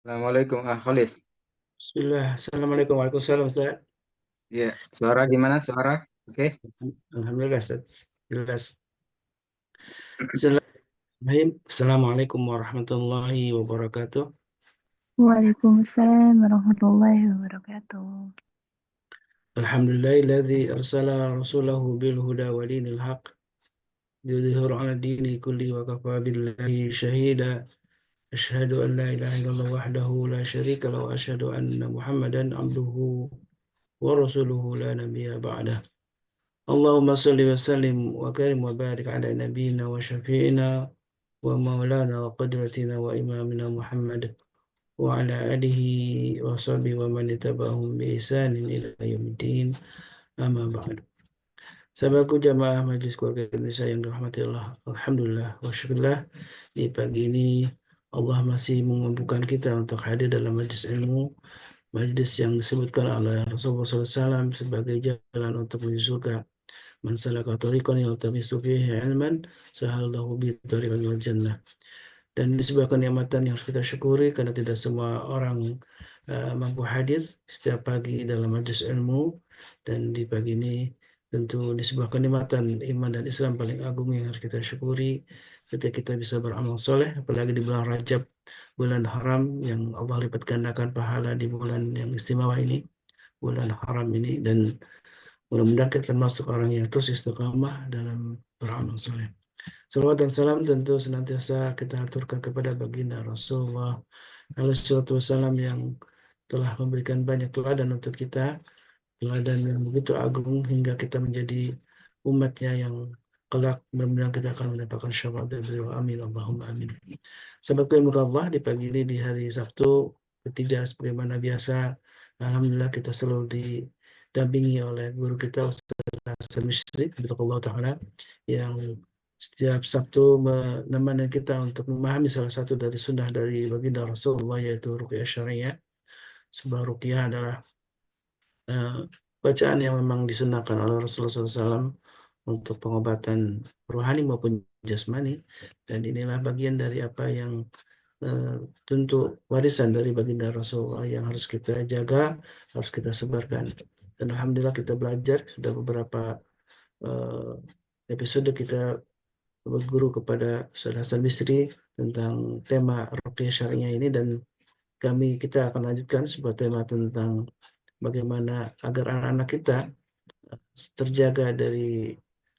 Assalamualaikum, Khalis. Bismillah. Assalamualaikum. Waalaikumsalam, Ustaz. Ya, suara gimana? Suara? Oke. Alhamdulillah, Ustaz. Jelas. Bismillahirrahmanirrahim. Assalamualaikum warahmatullahi wabarakatuh. Waalaikumsalam warahmatullahi wabarakatuh. Alhamdulillahilladzi arsala rasulahu bil huda wa dinil haq liyudhhirahu 'ala dini kulli wa kafa billahi shahida. Asyhadu an la ilaha illallah wahdahu la syarika lahu wa asyhadu anna Muhammadan abduhu wa rasuluhu la nabiyya ba'dah. Allahumma salli wa sallim wa karim wa barik ala nabiyyina wa syafi'ina wa maulana wa qudwatina wa imamina Muhammad wa ala alihi wa sahbihi wa man tabi'ahum bi ihsanin ila yaumiddin, amma ba'du. Sahabatku jamaah Majelis Keluarga Indonesia yang dirahmati Allah, alhamdulillah wa syukurillah, di pagi ini Allah masih mengumpulkan kita untuk hadir dalam majlis ilmu, majlis yang disebutkan oleh Rasulullah SAW sebagai jalan untuk menuju surga. Man salaka tariqan yaltamisu fihi ilman sahalallahu bihi tariqan ilal jannah. Dan ini sebuah kenikmatan yang harus kita syukuri karena tidak semua orang mampu hadir setiap pagi dalam majelis ilmu. Dan di pagi ini tentu ini sebuah kenikmatan iman dan Islam paling agung yang harus kita syukuri ketika kita bisa beramal soleh, apalagi di bulan Rajab, bulan haram yang Allah lipat gandakan pahala di bulan yang istimewa ini, bulan haram ini. Dan mudah-mudahan kita termasuk orang yang terus istiqamah dalam beramal soleh. Salawat dan salam tentu senantiasa kita aturkan kepada baginda Rasulullah alaihissalam yang telah memberikan banyak teladan untuk kita, teladan yang begitu agung hingga kita menjadi umatnya yang kelak mudah-mudahan kita akan mendapatkan syafaat dari beliau. Amin Allahumma amin. Sahabatku yang Allah, di pagi ini di hari Sabtu ketiga sebagaimana biasa, alhamdulillah kita selalu didampingi oleh guru kita Ustaz Hasan Misri, Allah Ta'ala, yang setiap Sabtu menemani kita untuk memahami salah satu dari sunnah dari baginda Rasulullah, yaitu ruqyah syariah. Sebuah ruqyah adalah bacaan yang memang disunahkan oleh Rasulullah SAW untuk pengobatan rohani maupun jasmani. Dan inilah bagian dari apa yang eh, tentu warisan dari baginda Rasulullah yang harus kita jaga, harus kita sebarkan. Dan alhamdulillah kita belajar sudah beberapa eh, episode kita berguru kepada Ustaz Hasan Bisri tentang tema ruqyah syariah ini, dan kita akan lanjutkan sebuah tema tentang bagaimana agar anak-anak kita terjaga dari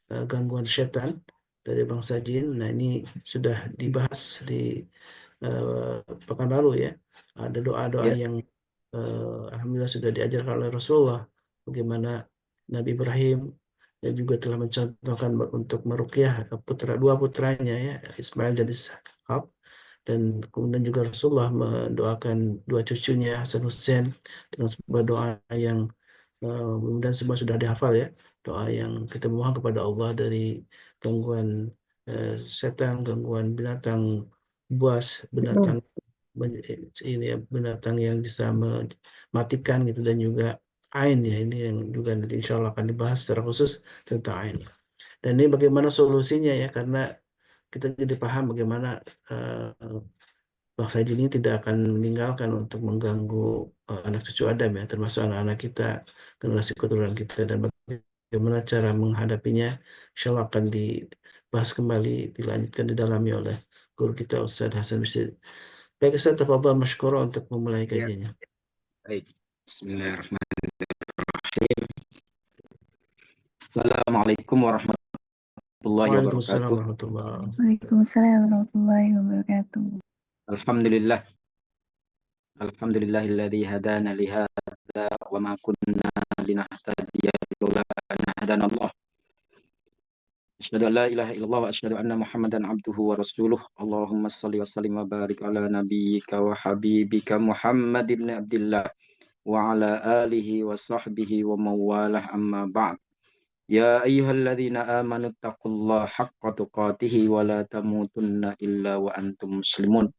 gangguan setan dari bangsa jin. Nah, ini sudah dibahas di pekan lalu ya. Ada doa-doa Ya, yang alhamdulillah sudah diajarkan oleh Rasulullah, bagaimana Nabi Ibrahim dan juga telah mencontohkan untuk meruqyah dua putranya ya, Ismail dan Ishak. Dan kemudian juga Rasulullah mendoakan dua cucunya Hasan Hussein dengan sebuah doa yang kemudian semua sudah dihafal ya, doa yang kita mohon kepada Allah dari gangguan setan, gangguan binatang buas, binatang Betul. ini ya, binatang yang bisa mematikan gitu, dan juga ain ya, ini yang juga nanti insya Allah akan dibahas secara khusus tentang ain. Dan ini bagaimana solusinya ya, karena kita jadi paham bagaimana bangsa jin ini tidak akan meninggalkan untuk mengganggu anak cucu Adam ya, termasuk anak-anak kita, generasi keturunan kita, dan bagaimana cara menghadapinya, insya Allah akan dibahas kembali, dilanjutkan didalami oleh guru kita Ustaz Hasan Bisri. Baik Ustaz, tafadhal masykurah untuk memulai ya, kajiannya. baik. Bismillahirrahmanirrahim. Assalamualaikum warahmatullahi Waalaikumsalam wabarakatuh. warahmatullahi wabarakatuh. Waalaikumsalam warahmatullahi wabarakatuh. Alhamdulillah. Alhamdulillahilladzi hadana li hadza wa ma kunna linahtadiya laula an hadana Allah. Asyhadu an la ilaha illallah wa asyhadu anna Muhammadan abduhu wa rasuluh. Allahumma shalli wa sallim wa barik ala nabiyyika wa habibika Muhammad ibn Abdillah wa ala alihi wa sahbihi wa mawalah, amma ba'd. Ya ayyuhalladzina amanu taqullaha haqqa tuqatih wa la tamutunna illa wa antum muslimun.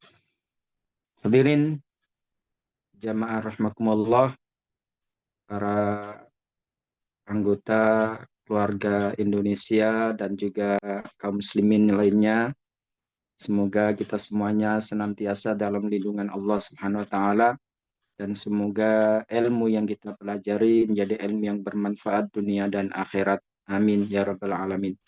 Hadirin jamaah rahmakumullah, para anggota keluarga Indonesia dan juga kaum muslimin lainnya. Semoga kita semuanya senantiasa dalam lindungan Allah Subhanahu wa taala, dan semoga ilmu yang kita pelajari menjadi ilmu yang bermanfaat dunia dan akhirat. Amin ya rabbal alamin.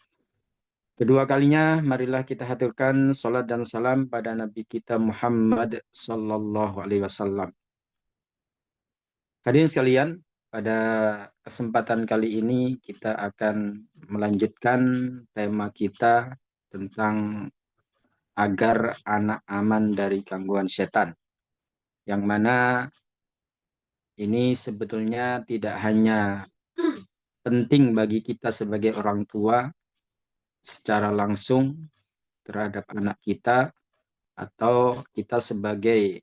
Kedua kalinya, marilah kita haturkan salat dan salam pada Nabi kita Muhammad sallallahu alaihi wasallam. Hadirin sekalian, pada kesempatan kali ini kita akan melanjutkan tema kita tentang agar anak aman dari gangguan setan. Yang mana ini sebetulnya tidak hanya penting bagi kita sebagai orang tua secara langsung terhadap anak kita, atau kita sebagai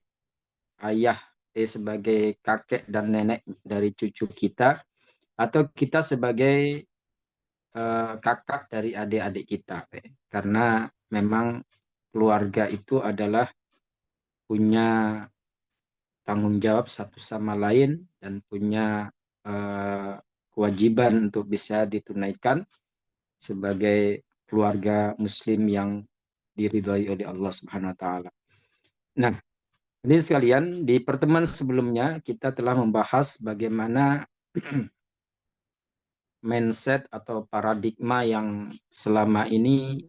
ayah, sebagai kakek dan nenek dari cucu kita, atau kita sebagai kakak dari adik-adik kita. Karena memang keluarga itu adalah punya tanggung jawab satu sama lain dan punya kewajiban untuk bisa ditunaikan sebagai keluarga muslim yang diridhai oleh Allah Subhanahu wa taala. Nah, ini sekalian, di pertemuan sebelumnya kita telah membahas bagaimana mindset atau paradigma yang selama ini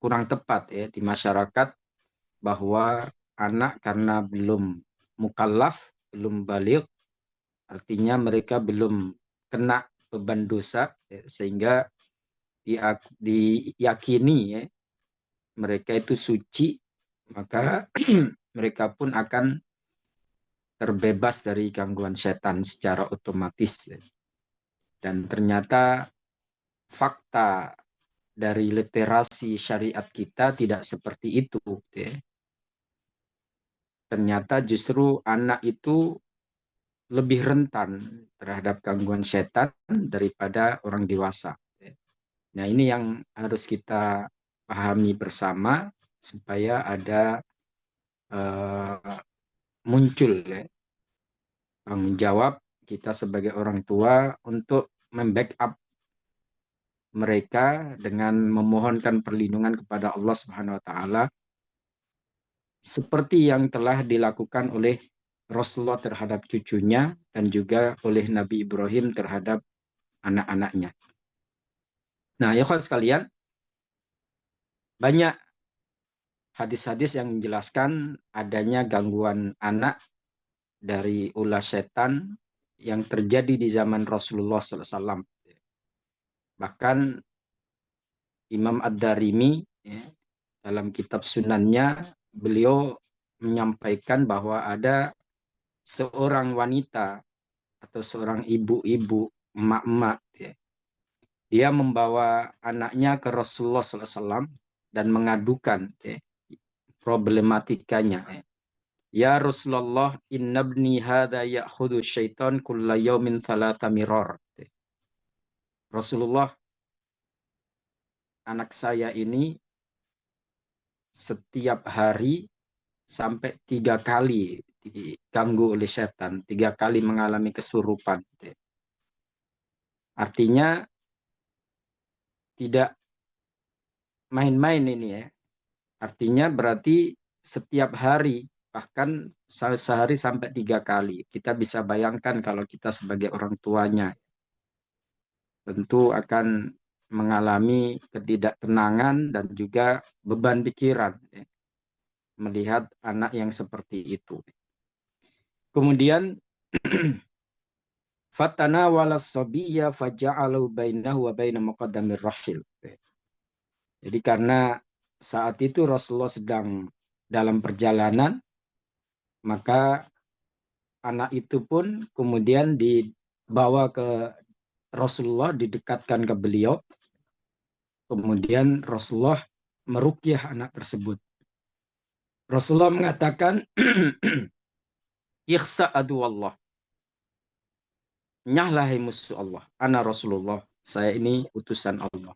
kurang tepat ya di masyarakat, bahwa anak karena belum mukallaf, belum baligh, artinya mereka belum kena beban dosa, ya, sehingga diyakini ya, mereka itu suci, maka mereka pun akan terbebas dari gangguan setan secara otomatis. Ya. Dan ternyata fakta dari literasi syariat kita tidak seperti itu. Ya. Ternyata justru anak itu lebih rentan terhadap gangguan setan daripada orang dewasa. Nah, ini yang harus kita pahami bersama supaya ada muncul ya, tanggung jawab kita sebagai orang tua untuk membackup mereka dengan memohonkan perlindungan kepada Allah Subhanahu wa taala seperti yang telah dilakukan oleh Rasulullah terhadap cucunya dan juga oleh Nabi Ibrahim terhadap anak-anaknya. Nah, ya kawan sekalian, banyak hadis-hadis yang menjelaskan adanya gangguan anak dari ulah setan yang terjadi di zaman Rasulullah SAW. Bahkan Imam Ad-Darimi ya, dalam kitab Sunannya, beliau menyampaikan bahwa ada seorang wanita atau seorang ibu-ibu, emak-emak, ya, dia membawa anaknya ke Rasulullah SAW dan mengadukan ya, problematikanya. Ya Rasulullah, inna ibni hadha ya'khudhu syaitan kulla yawmin thalatha mirar. Rasulullah, anak saya ini setiap hari sampai 3 kali diganggu oleh setan, 3 kali mengalami kesurupan. Artinya tidak main-main ini ya. Artinya berarti setiap hari, bahkan sehari sampai 3 kali. Kita bisa bayangkan kalau kita sebagai orang tuanya tentu akan mengalami ketidaktenangan dan juga beban pikiran ya, melihat anak yang seperti itu. Kemudian fatana walas sabiyya faja'alu bainahu wa baina muqaddamir rahil. Jadi karena saat itu Rasulullah sedang dalam perjalanan, maka anak itu pun kemudian dibawa ke Rasulullah, didekatkan ke beliau. Kemudian Rasulullah meruqyah anak tersebut. Rasulullah mengatakan, "Ikhsa adu Allah." Nyahlah musuh Allah. Ana Rasulullah. Saya ini utusan Allah.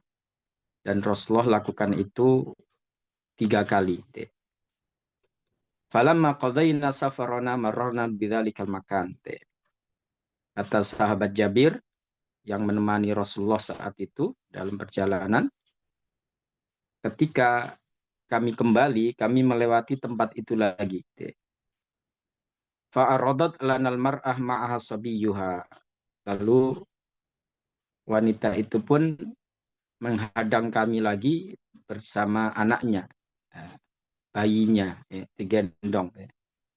Dan Rasulullah lakukan itu 3 kali. Falamma qadayna safarana mararna bidzalikal makan. Kata sahabat Jabir yang menemani Rasulullah saat itu dalam perjalanan, ketika kami kembali, kami melewati tempat itu lagi. Fa'aradat lanal mar'ah ma'aha sabiyuha. Lalu wanita itu pun menghadang kami lagi bersama anaknya, bayinya, digendong.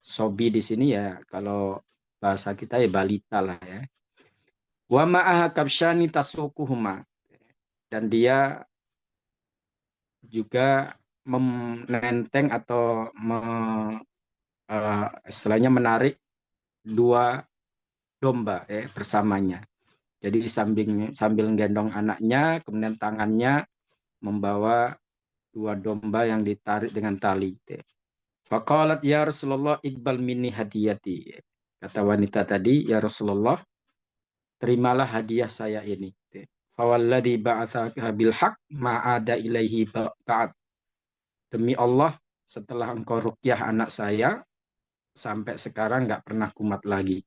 Sobi di sini ya kalau bahasa kita ya balita lah ya. Wa ma'aha kabsyani tasukuhuma. Dan dia juga menenteng atau istilahnya menarik 2 domba bersamanya. Jadi sambil gendong anaknya, kemudian tangannya membawa 2 domba yang ditarik dengan tali. Faqalat ya Rasulullah iqbal minni hadiyati. Kata wanita tadi, ya Rasulullah, terimalah hadiah saya ini. Fawalladhi ba'athaka bil haq ma'ada ilaihi ba'd. Demi Allah, setelah engkau ruqyah anak saya, sampai sekarang nggak pernah kumat lagi.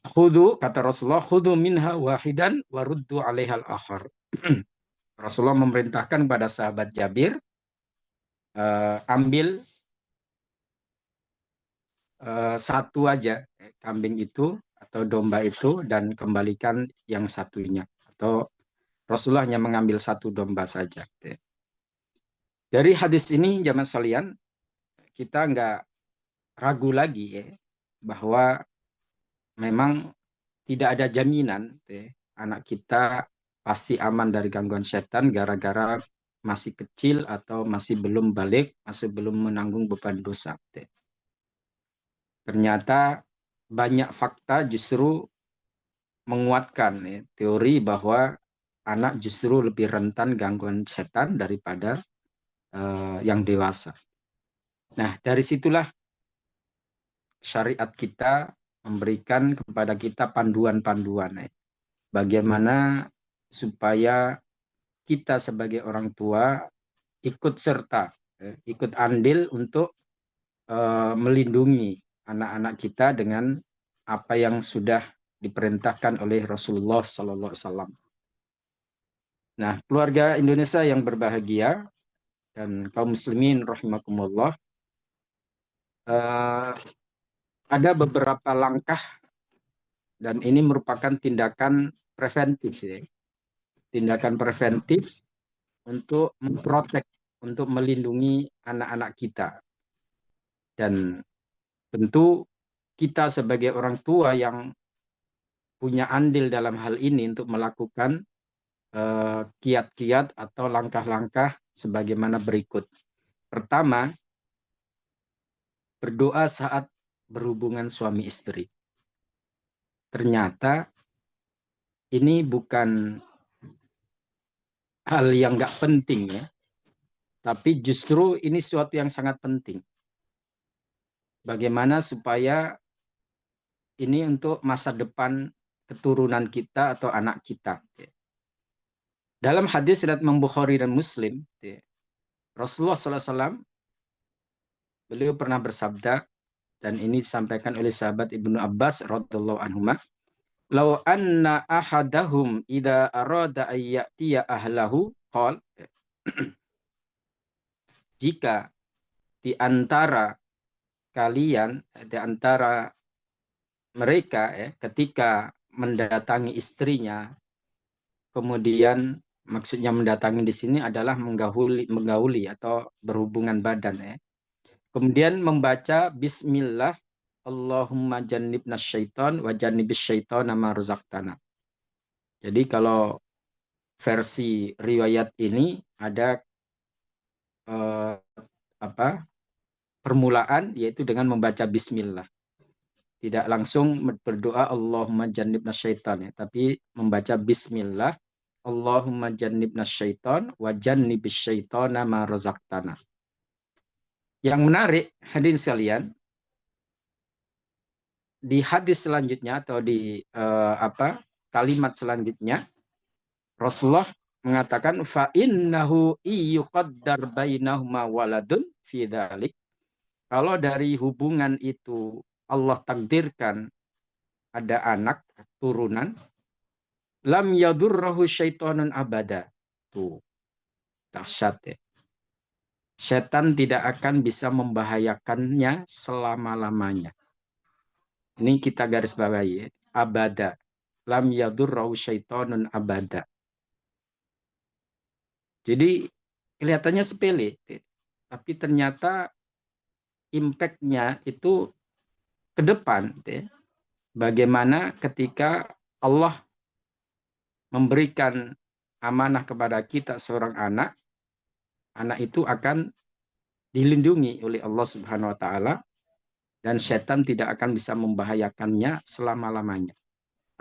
Khudu, kata Rasulullah, khudu minha wahidan waruddu alaihal akhar. Rasulullah memerintahkan kepada sahabat Jabir, ambil satu aja kambing itu atau domba itu dan kembalikan yang satunya. Atau Rasulullah hanya mengambil 1 domba saja. Dari hadis ini, jamaah sekalian, kita nggak ragu lagi bahwa memang tidak ada jaminan anak kita pasti aman dari gangguan setan gara-gara masih kecil atau masih belum balik, masih belum menanggung beban dosa. Ternyata banyak fakta justru menguatkan teori bahwa anak justru lebih rentan gangguan setan daripada yang dewasa. Nah, dari situlah syariat kita memberikan kepada kita panduan-panduan bagaimana supaya kita sebagai orang tua ikut serta, ikut andil untuk melindungi anak-anak kita dengan apa yang sudah diperintahkan oleh Rasulullah Sallallahu Alaihi Wasallam. Nah, keluarga Indonesia yang berbahagia dan kaum muslimin rahimakumullah, ada beberapa langkah dan ini merupakan tindakan preventif tindakan preventif untuk memprotek, untuk melindungi anak-anak kita. Dan tentu kita sebagai orang tua yang punya andil dalam hal ini untuk melakukan kiat-kiat atau langkah-langkah sebagaimana berikut. Pertama, berdoa saat berhubungan suami istri. Ternyata ini bukan hal yang nggak penting ya, tapi justru ini suatu yang sangat penting. Bagaimana supaya ini untuk masa depan keturunan kita atau anak kita. Dalam hadis riwayat Imam Bukhari dan Muslim, Rasulullah SAW beliau pernah bersabda, dan ini disampaikan oleh sahabat Ibnu Abbas radhiyallahu anhuma, "Lau anna ahadahum idza arada ayyatiya ahlahu qol." Jika di antara kalian, di antara mereka ketika mendatangi istrinya, kemudian maksudnya mendatangi di sini adalah menggauli atau berhubungan badan kemudian membaca bismillah Allahumma jannibna syaitan wa jannibis syaitana ma razaqtana. Jadi kalau versi riwayat ini ada permulaan yaitu dengan membaca bismillah. Tidak langsung berdoa Allahumma jannibna syaitan tapi membaca bismillah Allahumma jannibna syaitan wa jannibis syaitana ma razaqtana. Yang menarik hadirin sekalian, di hadis selanjutnya atau di kalimat selanjutnya Rasulullah mengatakan fa innahu yuqaddar bainahuma waladun fi dzalik. Kalau dari hubungan itu Allah takdirkan ada anak turunan, lam yadurrahu syaitonun abada. Tuh dahsyat ya. setan tidak akan bisa membahayakannya selama-lamanya. Ini kita garis bawahi, abada. Lam yadurrahu syaitonun abada. Jadi kelihatannya sepele, tapi ternyata impact-nya itu ke depan. Bagaimana ketika Allah memberikan amanah kepada kita seorang anak, anak itu akan dilindungi oleh Allah Subhanahu wa taala dan setan tidak akan bisa membahayakannya selama-lamanya.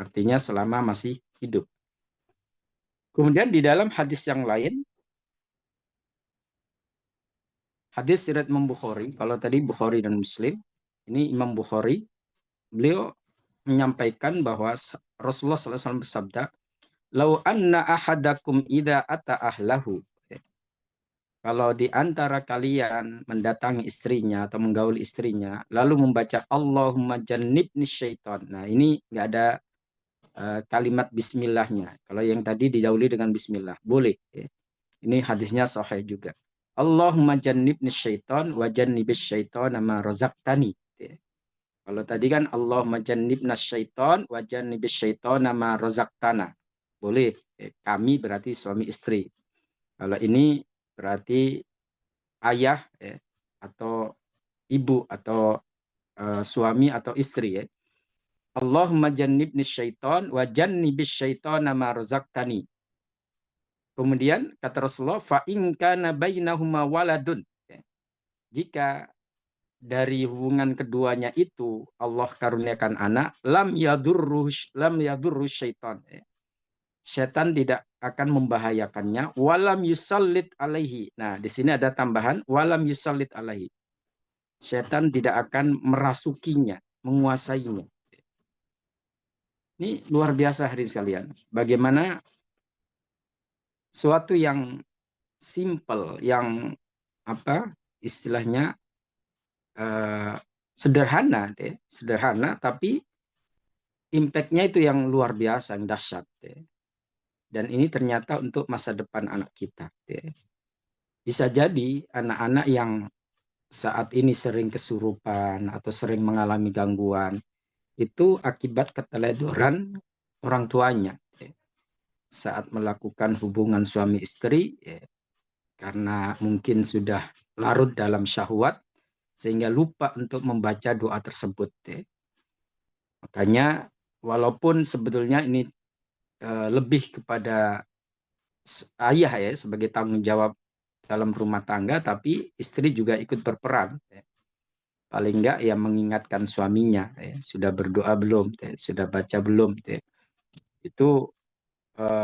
Artinya selama masih hidup. Kemudian di dalam hadis yang lain, hadis riwayat Imam Bukhari, kalau tadi Bukhari dan Muslim, ini Imam Bukhari, beliau menyampaikan bahwa Rasulullah SAW bersabda, "Lau anna ahadakum idza ata ahlahu." Kalau di antara kalian mendatangi istrinya atau menggauli istrinya, lalu membaca Allahumma jannibni syaitan. Nah, ini nggak ada kalimat bismillahnya. Kalau yang tadi didahului dengan bismillah, boleh. Ini hadisnya sahih juga. Allahumma jannibni syaitan wa jannibis syaitan ma razaqtani. Kalau tadi kan Allahumma jannibna syaitan wa jannibis syaitan ma razaqtana. Boleh. Kami berarti suami istri. Kalau ini berarti ayah atau ibu atau suami atau istri ya. Allahumma jannibni syaitan wa jannibis syaitan ma razaqtani. Kemudian kata Rasulullah, fa in kana bainahuma waladun. Jika dari hubungan keduanya itu Allah karuniakan anak, lam yadurru syaitan. Setan tidak akan membahayakannya, walam yusallit alaihi. Nah, di sini ada tambahan walam yusallit alaihi. Setan tidak akan merasukinya, menguasainya. Ini luar biasa hadirin sekalian. Bagaimana suatu yang simple, yang apa istilahnya sederhana, sederhana tapi impact-nya itu yang luar biasa, yang dahsyat. Dan ini ternyata untuk masa depan anak kita. Bisa jadi anak-anak yang saat ini sering kesurupan atau sering mengalami gangguan, itu akibat keteledoran orang tuanya. Saat melakukan hubungan suami istri, karena mungkin sudah larut dalam syahwat, sehingga lupa untuk membaca doa tersebut. Makanya walaupun sebetulnya ini lebih kepada ayah ya sebagai tanggung jawab dalam rumah tangga, tapi istri juga ikut berperan. Paling enggak ya mengingatkan suaminya, sudah berdoa belum, sudah baca belum. Itu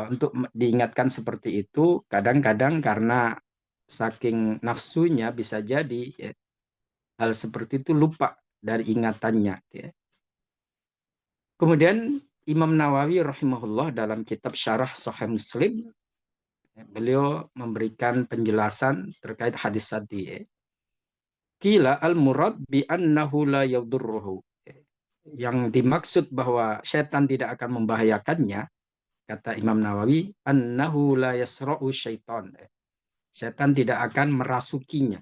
untuk diingatkan seperti itu, kadang-kadang karena saking nafsunya bisa jadi hal seperti itu lupa dari ingatannya. Kemudian Imam Nawawi rahimahullah dalam kitab Syarah Sahih Muslim, beliau memberikan penjelasan terkait hadis tadi. Qila al-murad bi annahu la yadurruhu. Yang dimaksud bahwa setan tidak akan membahayakannya, kata Imam Nawawi, annahu la yasra'u syaitan. Setan tidak akan merasukinya.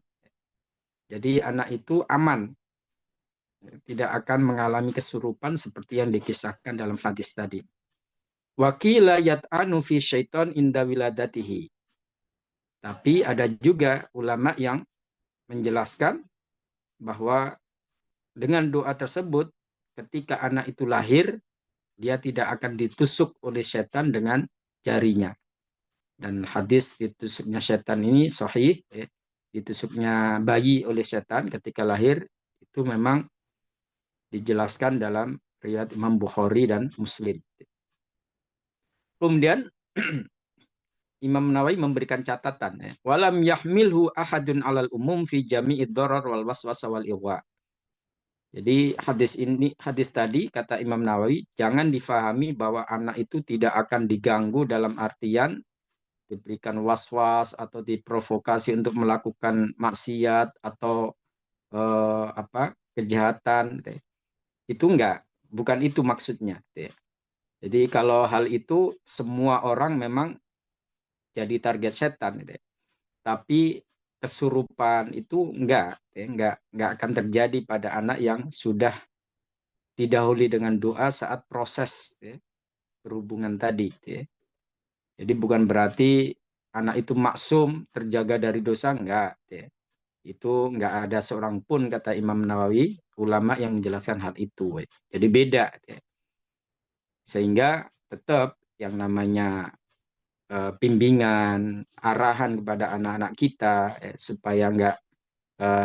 Jadi anak itu aman. Tidak akan mengalami kesurupan seperti yang dikisahkan dalam hadis tadi. Wa qila yat'anu fi syaitan inda wiladatihi. Tapi ada juga ulama yang menjelaskan bahwa dengan doa tersebut ketika anak itu lahir, dia tidak akan ditusuk oleh setan dengan jarinya. Dan hadis ditusuknya setan ini sahih, ditusuknya bayi oleh setan ketika lahir itu memang dijelaskan dalam riwayat Imam Bukhari dan Muslim. Kemudian Imam Nawawi memberikan catatan, walam yahmilhu ahadun alal umum fi jami'id darar wal waswasa wal ighwa. Jadi hadis tadi kata Imam Nawawi jangan difahami bahwa anak itu tidak akan diganggu dalam artian diberikan was-was atau diprovokasi untuk melakukan maksiat atau kejahatan. Itu bukan itu maksudnya. Jadi kalau hal itu semua orang memang jadi target setan. Tapi kesurupan itu enggak akan terjadi pada anak yang sudah didahului dengan doa saat proses berhubungan tadi. Jadi bukan berarti anak itu maksum, terjaga dari dosa, enggak. Itu enggak ada seorang pun, kata Imam Nawawi, ulama yang menjelaskan hal itu. Jadi beda. Sehingga tetap yang namanya bimbingan, arahan kepada anak-anak kita supaya enggak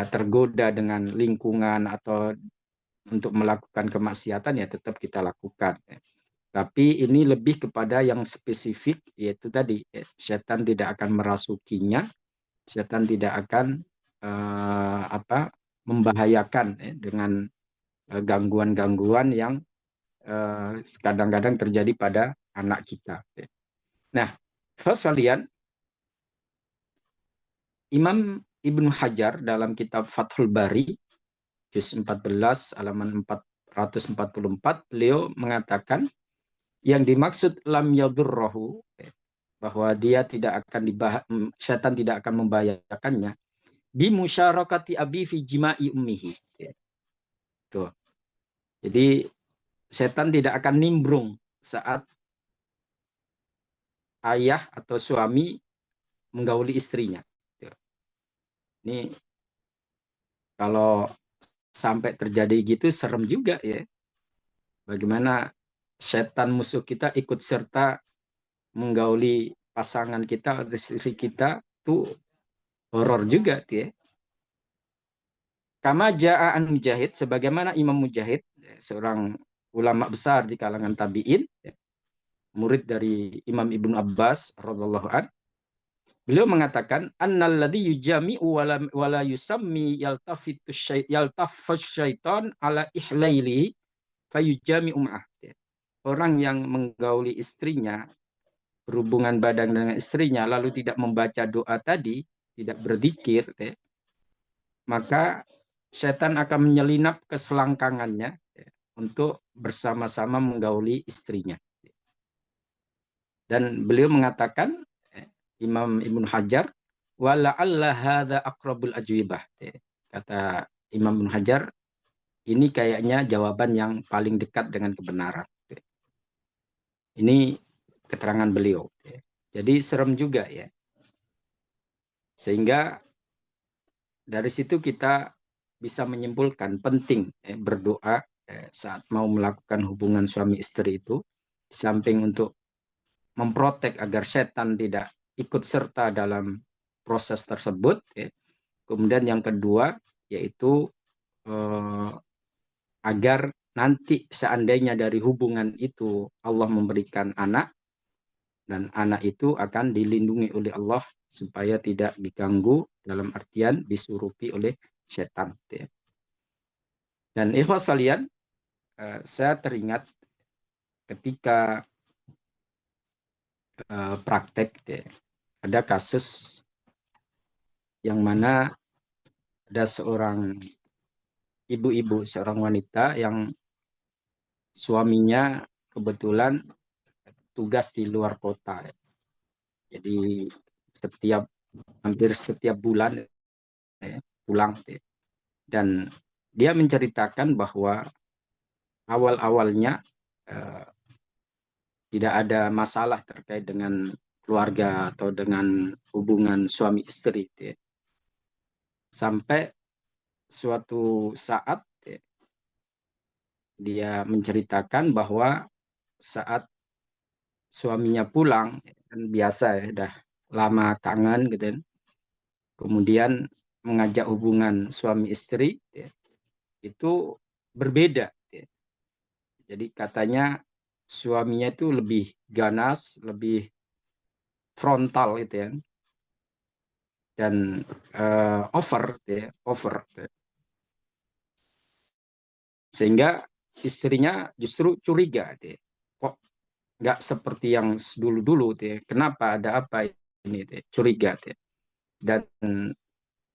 tergoda dengan lingkungan atau untuk melakukan kemaksiatan, ya tetap kita lakukan. Tapi ini lebih kepada yang spesifik, yaitu tadi setan tidak akan merasukinya, setan tidak akan membahayakan dengan gangguan-gangguan yang kadang-kadang terjadi pada anak kita. Nah, sekalian, Imam Ibnu Hajar dalam kitab Fathul Bari juz 14 halaman 444, beliau mengatakan yang dimaksud lam yadurrohu, bahwa dia tidak akan setan tidak akan membahayakannya, bimusyarakati abi fi jima'i ummihi. Tuh. Jadi setan tidak akan nimbrung saat ayah atau suami menggauli istrinya. Ini kalau sampai terjadi gitu serem juga ya. Bagaimana setan musuh kita ikut serta menggauli pasangan kita atau istri kita, tuh horor juga ya. Kama ja'an Mujahid, sebagaimana Imam Mujahid, seorang ulama besar di kalangan tabi'in, murid dari Imam Ibnu Abbas radhiyallahu an, beliau mengatakan annalladzi yujami'u wala yusammi yaltaffu syaitan ala ihlaili fayujami'u ma'ah. Orang yang menggauli istrinya, berhubungan badan dengan istrinya, lalu tidak membaca doa tadi, tidak berzikir, maka setan akan menyelinap ke selangkangannya untuk bersama-sama menggauli istrinya. Dan beliau mengatakan, Imam Ibnu Hajar, wala'alla hadza aqrabul ajwibah. Kata Imam Ibnu Hajar, ini kayaknya jawaban yang paling dekat dengan kebenaran. Ini keterangan beliau. Jadi serem juga ya. Sehingga dari situ kita bisa menyimpulkan penting berdoa saat mau melakukan hubungan suami istri itu, di samping untuk memprotek agar setan tidak ikut serta dalam proses tersebut. Kemudian yang kedua yaitu agar nanti seandainya dari hubungan itu Allah memberikan anak, dan anak itu akan dilindungi oleh Allah supaya tidak diganggu, dalam artian disurupi oleh setan. Dan ikhwas sekalian, saya teringat ketika praktek, ada kasus yang mana ada seorang ibu-ibu, seorang wanita yang suaminya kebetulan tugas di luar kota. Jadi hampir setiap bulan pulang. Dan dia menceritakan bahwa awal-awalnya tidak ada masalah terkait dengan keluarga atau dengan hubungan suami istri. Sampai suatu saat dia menceritakan bahwa saat suaminya pulang, kan biasa ya, udah lama kangen gitu, kemudian mengajak hubungan suami istri itu berbeda. Jadi katanya suaminya itu lebih ganas, lebih frontal gitu ya, dan over. Sehingga istrinya justru curiga, kok nggak seperti yang dulu-dulu, kenapa, ada apa ini, curiga. Dan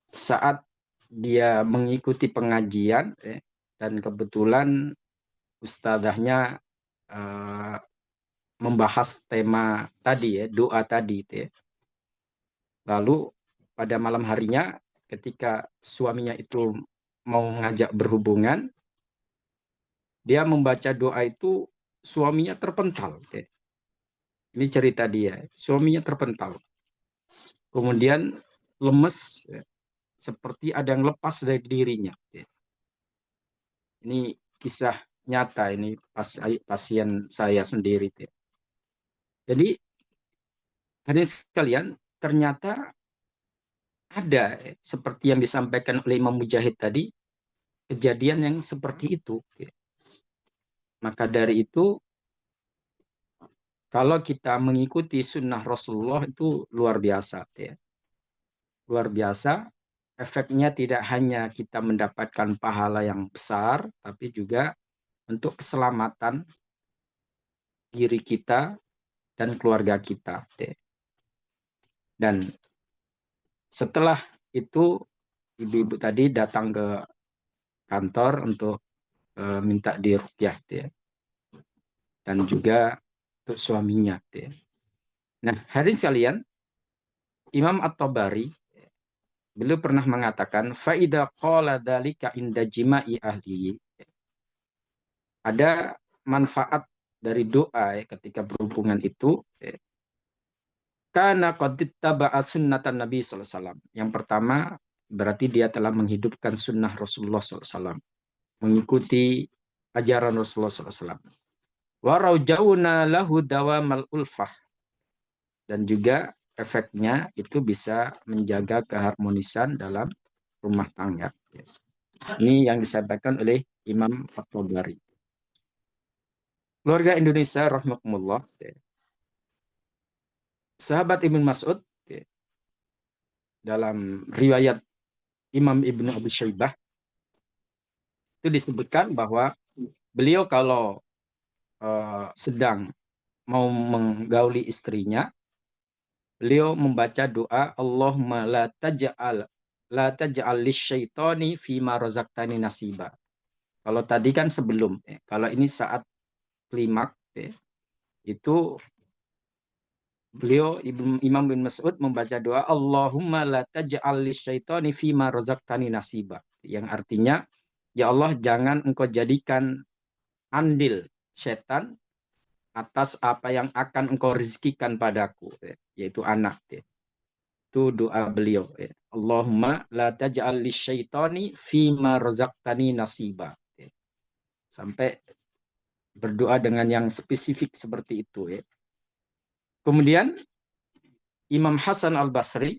saat dia mengikuti pengajian, dan kebetulan ustadzahnya membahas tema tadi ya, doa tadi. Lalu pada malam harinya ketika suaminya itu mau ngajak berhubungan, dia membaca doa itu, suaminya terpental. Ini cerita dia, suaminya terpental. Kemudian lemes, seperti ada yang lepas dari dirinya. Ini kisah nyata, ini pasien saya sendiri. Jadi hadirin sekalian, ternyata ada seperti yang disampaikan oleh Imam Mujahid tadi, kejadian yang seperti itu. Maka dari itu, kalau kita mengikuti sunnah Rasulullah itu luar biasa. Luar biasa, efeknya tidak hanya kita mendapatkan pahala yang besar, tapi juga untuk keselamatan diri kita dan keluarga kita. Dan setelah itu, ibu-ibu tadi datang ke kantor untuk minta diruqyah, dan juga untuk suaminya. Nah, hadirin sekalian, Imam At-Tabari beliau pernah mengatakan, faida qala dzalika inda jima'i ahli. Ada manfaat dari doa ketika berhubungan itu, karena qad ittaba'a sunnatan Nabi sallallahu alaihi wasallam. Yang pertama, berarti dia telah menghidupkan sunnah Rasulullah sallallahu alaihi wasallam, mengikuti ajaran Rasulullah sallallahu alaihi wasallam. Wa raujauna lahu dawamal ulfah. Dan juga efeknya itu bisa menjaga keharmonisan dalam rumah tangga. Ini yang disampaikan oleh Imam At-Tabari. Keluarga Indonesia rahmatullah, sahabat Ibnu Mas'ud, dalam riwayat Imam Ibnu Abi Syaibah itu disebutkan bahwa beliau kalau sedang mau menggauli istrinya, beliau membaca doa, Allahumma la taj'al lisyaitani fima razaqtani nasiba. Kalau tadi kan sebelum, kalau ini saat klimak, itu beliau Imam bin Mas'ud membaca doa, Allahumma la taj'al lisyaitani fima razaqtani nasiba. Yang artinya, ya Allah, jangan engkau jadikan andil setan atas apa yang akan engkau rezekikan padaku, yaitu anak. Itu doa beliau. Allahumma la taj'al lisyaitani fima razaqtani nasiba. Sampai berdoa dengan yang spesifik seperti itu. Kemudian Imam Hasan Al-Basri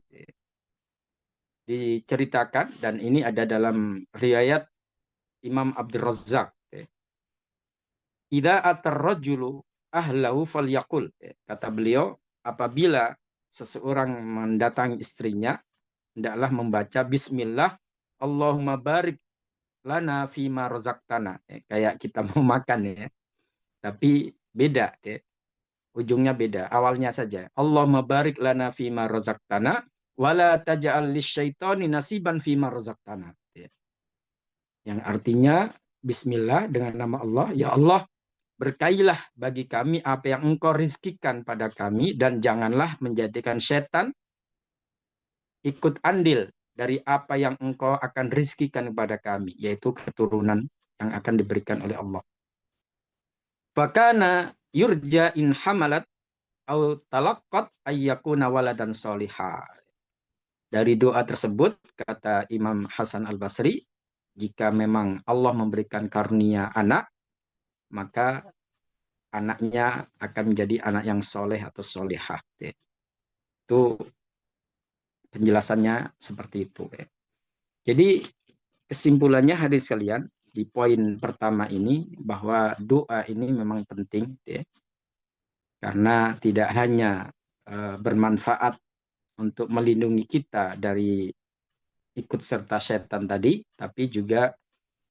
diceritakan, dan ini ada dalam riwayat Imam Abdul Razzaq. Idza atar-rajulu ahlahu falyaqul. Kata beliau, apabila seseorang mendatangi istrinya, hendaklah membaca bismillah, Allahumma barik lana fima razaqtana. Kayak kita mau makan, ya. Tapi beda, ujungnya beda, awalnya saja. Allahumma barik lana fima razaqtana wala taj'al lisyaitani nasiban fima razaqtana. Yang artinya, bismillah, dengan nama Allah, ya Allah, berkailah bagi kami apa yang engkau rizkikan pada kami, dan janganlah menjadikan setan ikut andil dari apa yang engkau akan rizkikan kepada kami, yaitu keturunan yang akan diberikan oleh Allah. Fakana yurja in hamalat au talaqqat ayyakuna waladan solihah. Dari doa tersebut, kata Imam Hasan Al-Basri, jika memang Allah memberikan karunia anak, maka anaknya akan menjadi anak yang soleh atau solihah. Itu penjelasannya seperti itu. Jadi kesimpulannya, hadirin sekalian, di poin pertama ini, bahwa doa ini memang penting, karena tidak hanya bermanfaat untuk melindungi kita dari ikut serta setan tadi, tapi juga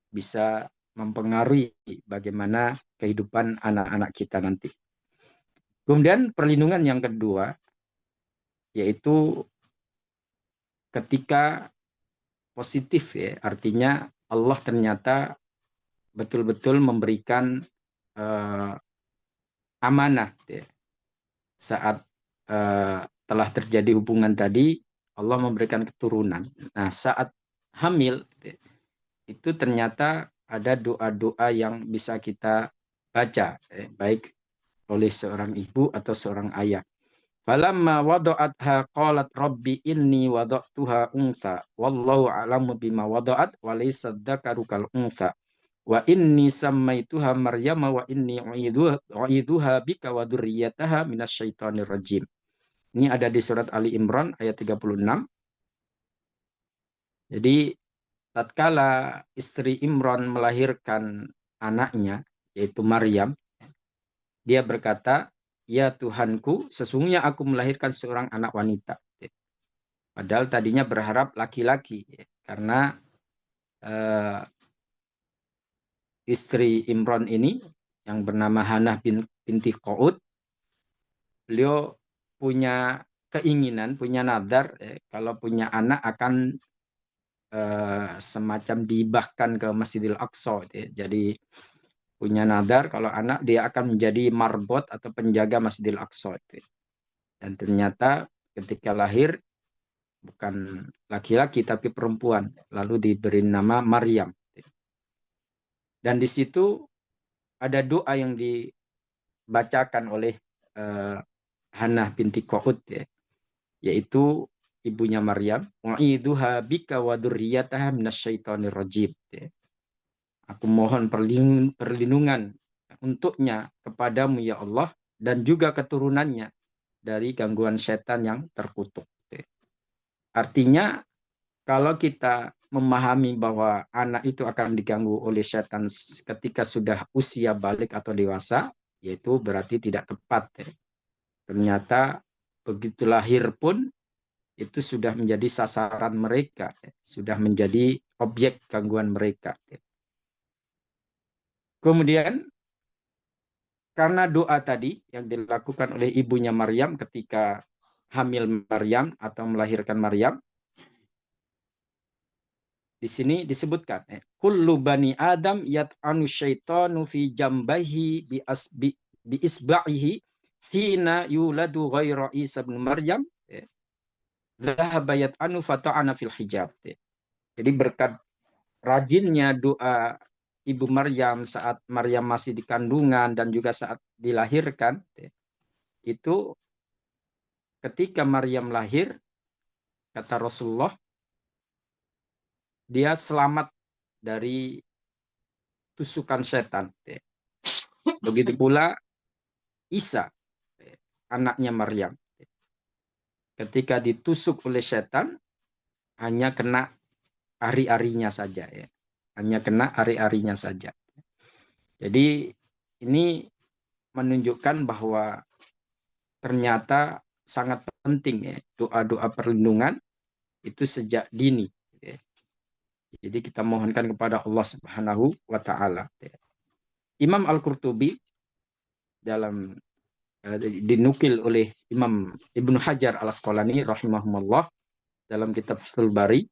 bisa mempengaruhi bagaimana kehidupan anak-anak kita nanti. Kemudian perlindungan yang kedua, yaitu ketika positif, artinya Allah ternyata betul-betul memberikan amanah, saat telah terjadi hubungan tadi, Allah memberikan keturunan. Nah, saat hamil itu ternyata ada doa-doa yang bisa kita baca, baik oleh seorang ibu atau seorang ayah. Falamma wada'atha qalat rabbi inni wada'tuha untha wallahu a'lamu bima wada'at wa laysa dzakaru kal untha wa inni sammaituha maryama wa inni u'iduha bika wa dzurriyyataha minasyaitonir rajim. Ini ada di surat Ali Imran ayat 36. Jadi tatkala istri Imran melahirkan anaknya yaitu Maryam, dia berkata, "Ya Tuhanku, sesungguhnya aku melahirkan seorang anak wanita." Padahal tadinya berharap laki-laki, karena istri Imran ini yang bernama Hanah binti Qa'ud, beliau punya keinginan, punya nadar, kalau punya anak akan semacam dihibahkan ke Masjidil Aqsa. Jadi punya nadar kalau anak dia akan menjadi marbot atau penjaga Masjidil Aqsa. Dan ternyata ketika lahir bukan laki-laki tapi perempuan, lalu diberi nama Maryam. Dan di situ ada doa yang dibacakan oleh Hanah binti Qa'ud, yaitu ibunya Maryam, "Wa'iduha bika wa dzurriyyataha minasyaitonir rajim." Aku mohon perlindungan untuknya kepadamu ya Allah dan juga keturunannya dari gangguan setan yang terkutuk. Artinya kalau kita memahami bahwa anak itu akan diganggu oleh setan ketika sudah usia balik atau dewasa, yaitu berarti tidak tepat. Ternyata begitu lahir pun itu sudah menjadi sasaran mereka, sudah menjadi objek gangguan mereka. Kemudian karena doa tadi yang dilakukan oleh ibunya Maryam ketika hamil Maryam atau melahirkan Maryam, di sini disebutkan, kullu bani Adam yat'anu syaitanu fi jambahi bi isba'ihi hina yuladu ghaira Isa bin Maryam dhahaba yat'anu fata'ana fil hijab. Jadi berkat rajinnya doa Ibu Maryam saat Maryam masih di kandungan dan juga saat dilahirkan, itu ketika Maryam lahir, kata Rasulullah, dia selamat dari tusukan setan. Begitu pula Isa, anaknya Maryam. Ketika ditusuk oleh setan, hanya kena ari-arinya saja. Hanya kena ari-arinya saja. Jadi ini menunjukkan bahwa ternyata sangat penting doa-doa perlindungan itu sejak dini. Jadi kita mohonkan kepada Allah Subhanahu wa taala. Imam Al-Qurtubi dalam dinukil oleh Imam Ibnu Hajar Al-Asqalani rahimahumullah dalam kitab Fathul Bari,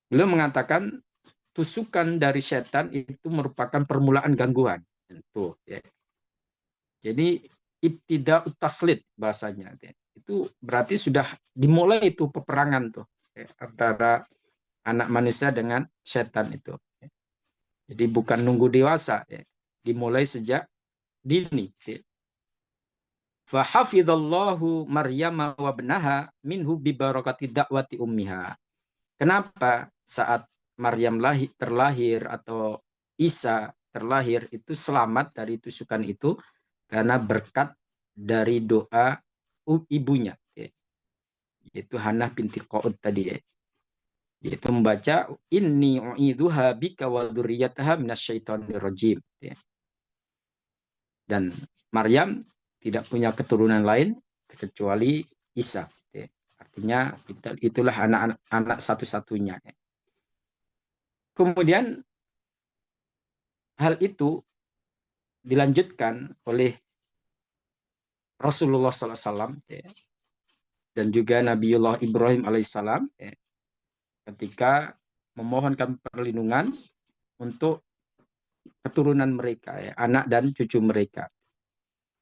beliau mengatakan tusukan dari setan itu merupakan permulaan gangguan. Tentu, Jadi ibtida'ut taslit bahasanya. Itu berarti sudah dimulai itu peperangan tuh antara anak manusia dengan setan itu. Jadi bukan nunggu dewasa, dimulai sejak dini. Fahafidhallahu Maryama wa ibnaha minhu bi barakati da'wati ummiha. Kenapa saat Maryam terlahir atau Isa terlahir itu selamat dari tusukan itu? Karena berkat dari doa ibunya, yaitu Hanah binti Qa'ud tadi, yaitu membaca inni u'iduha bika wa dzurriyyataha minasyaitonir rajim. Dan Maryam tidak punya keturunan lain kecuali Isa. Artinya itulah anak satu-satunya. Kemudian hal itu dilanjutkan oleh Rasulullah SAW dan juga Nabiullah Ibrahim alaihissalam ketika memohonkan perlindungan untuk keturunan mereka, anak dan cucu mereka.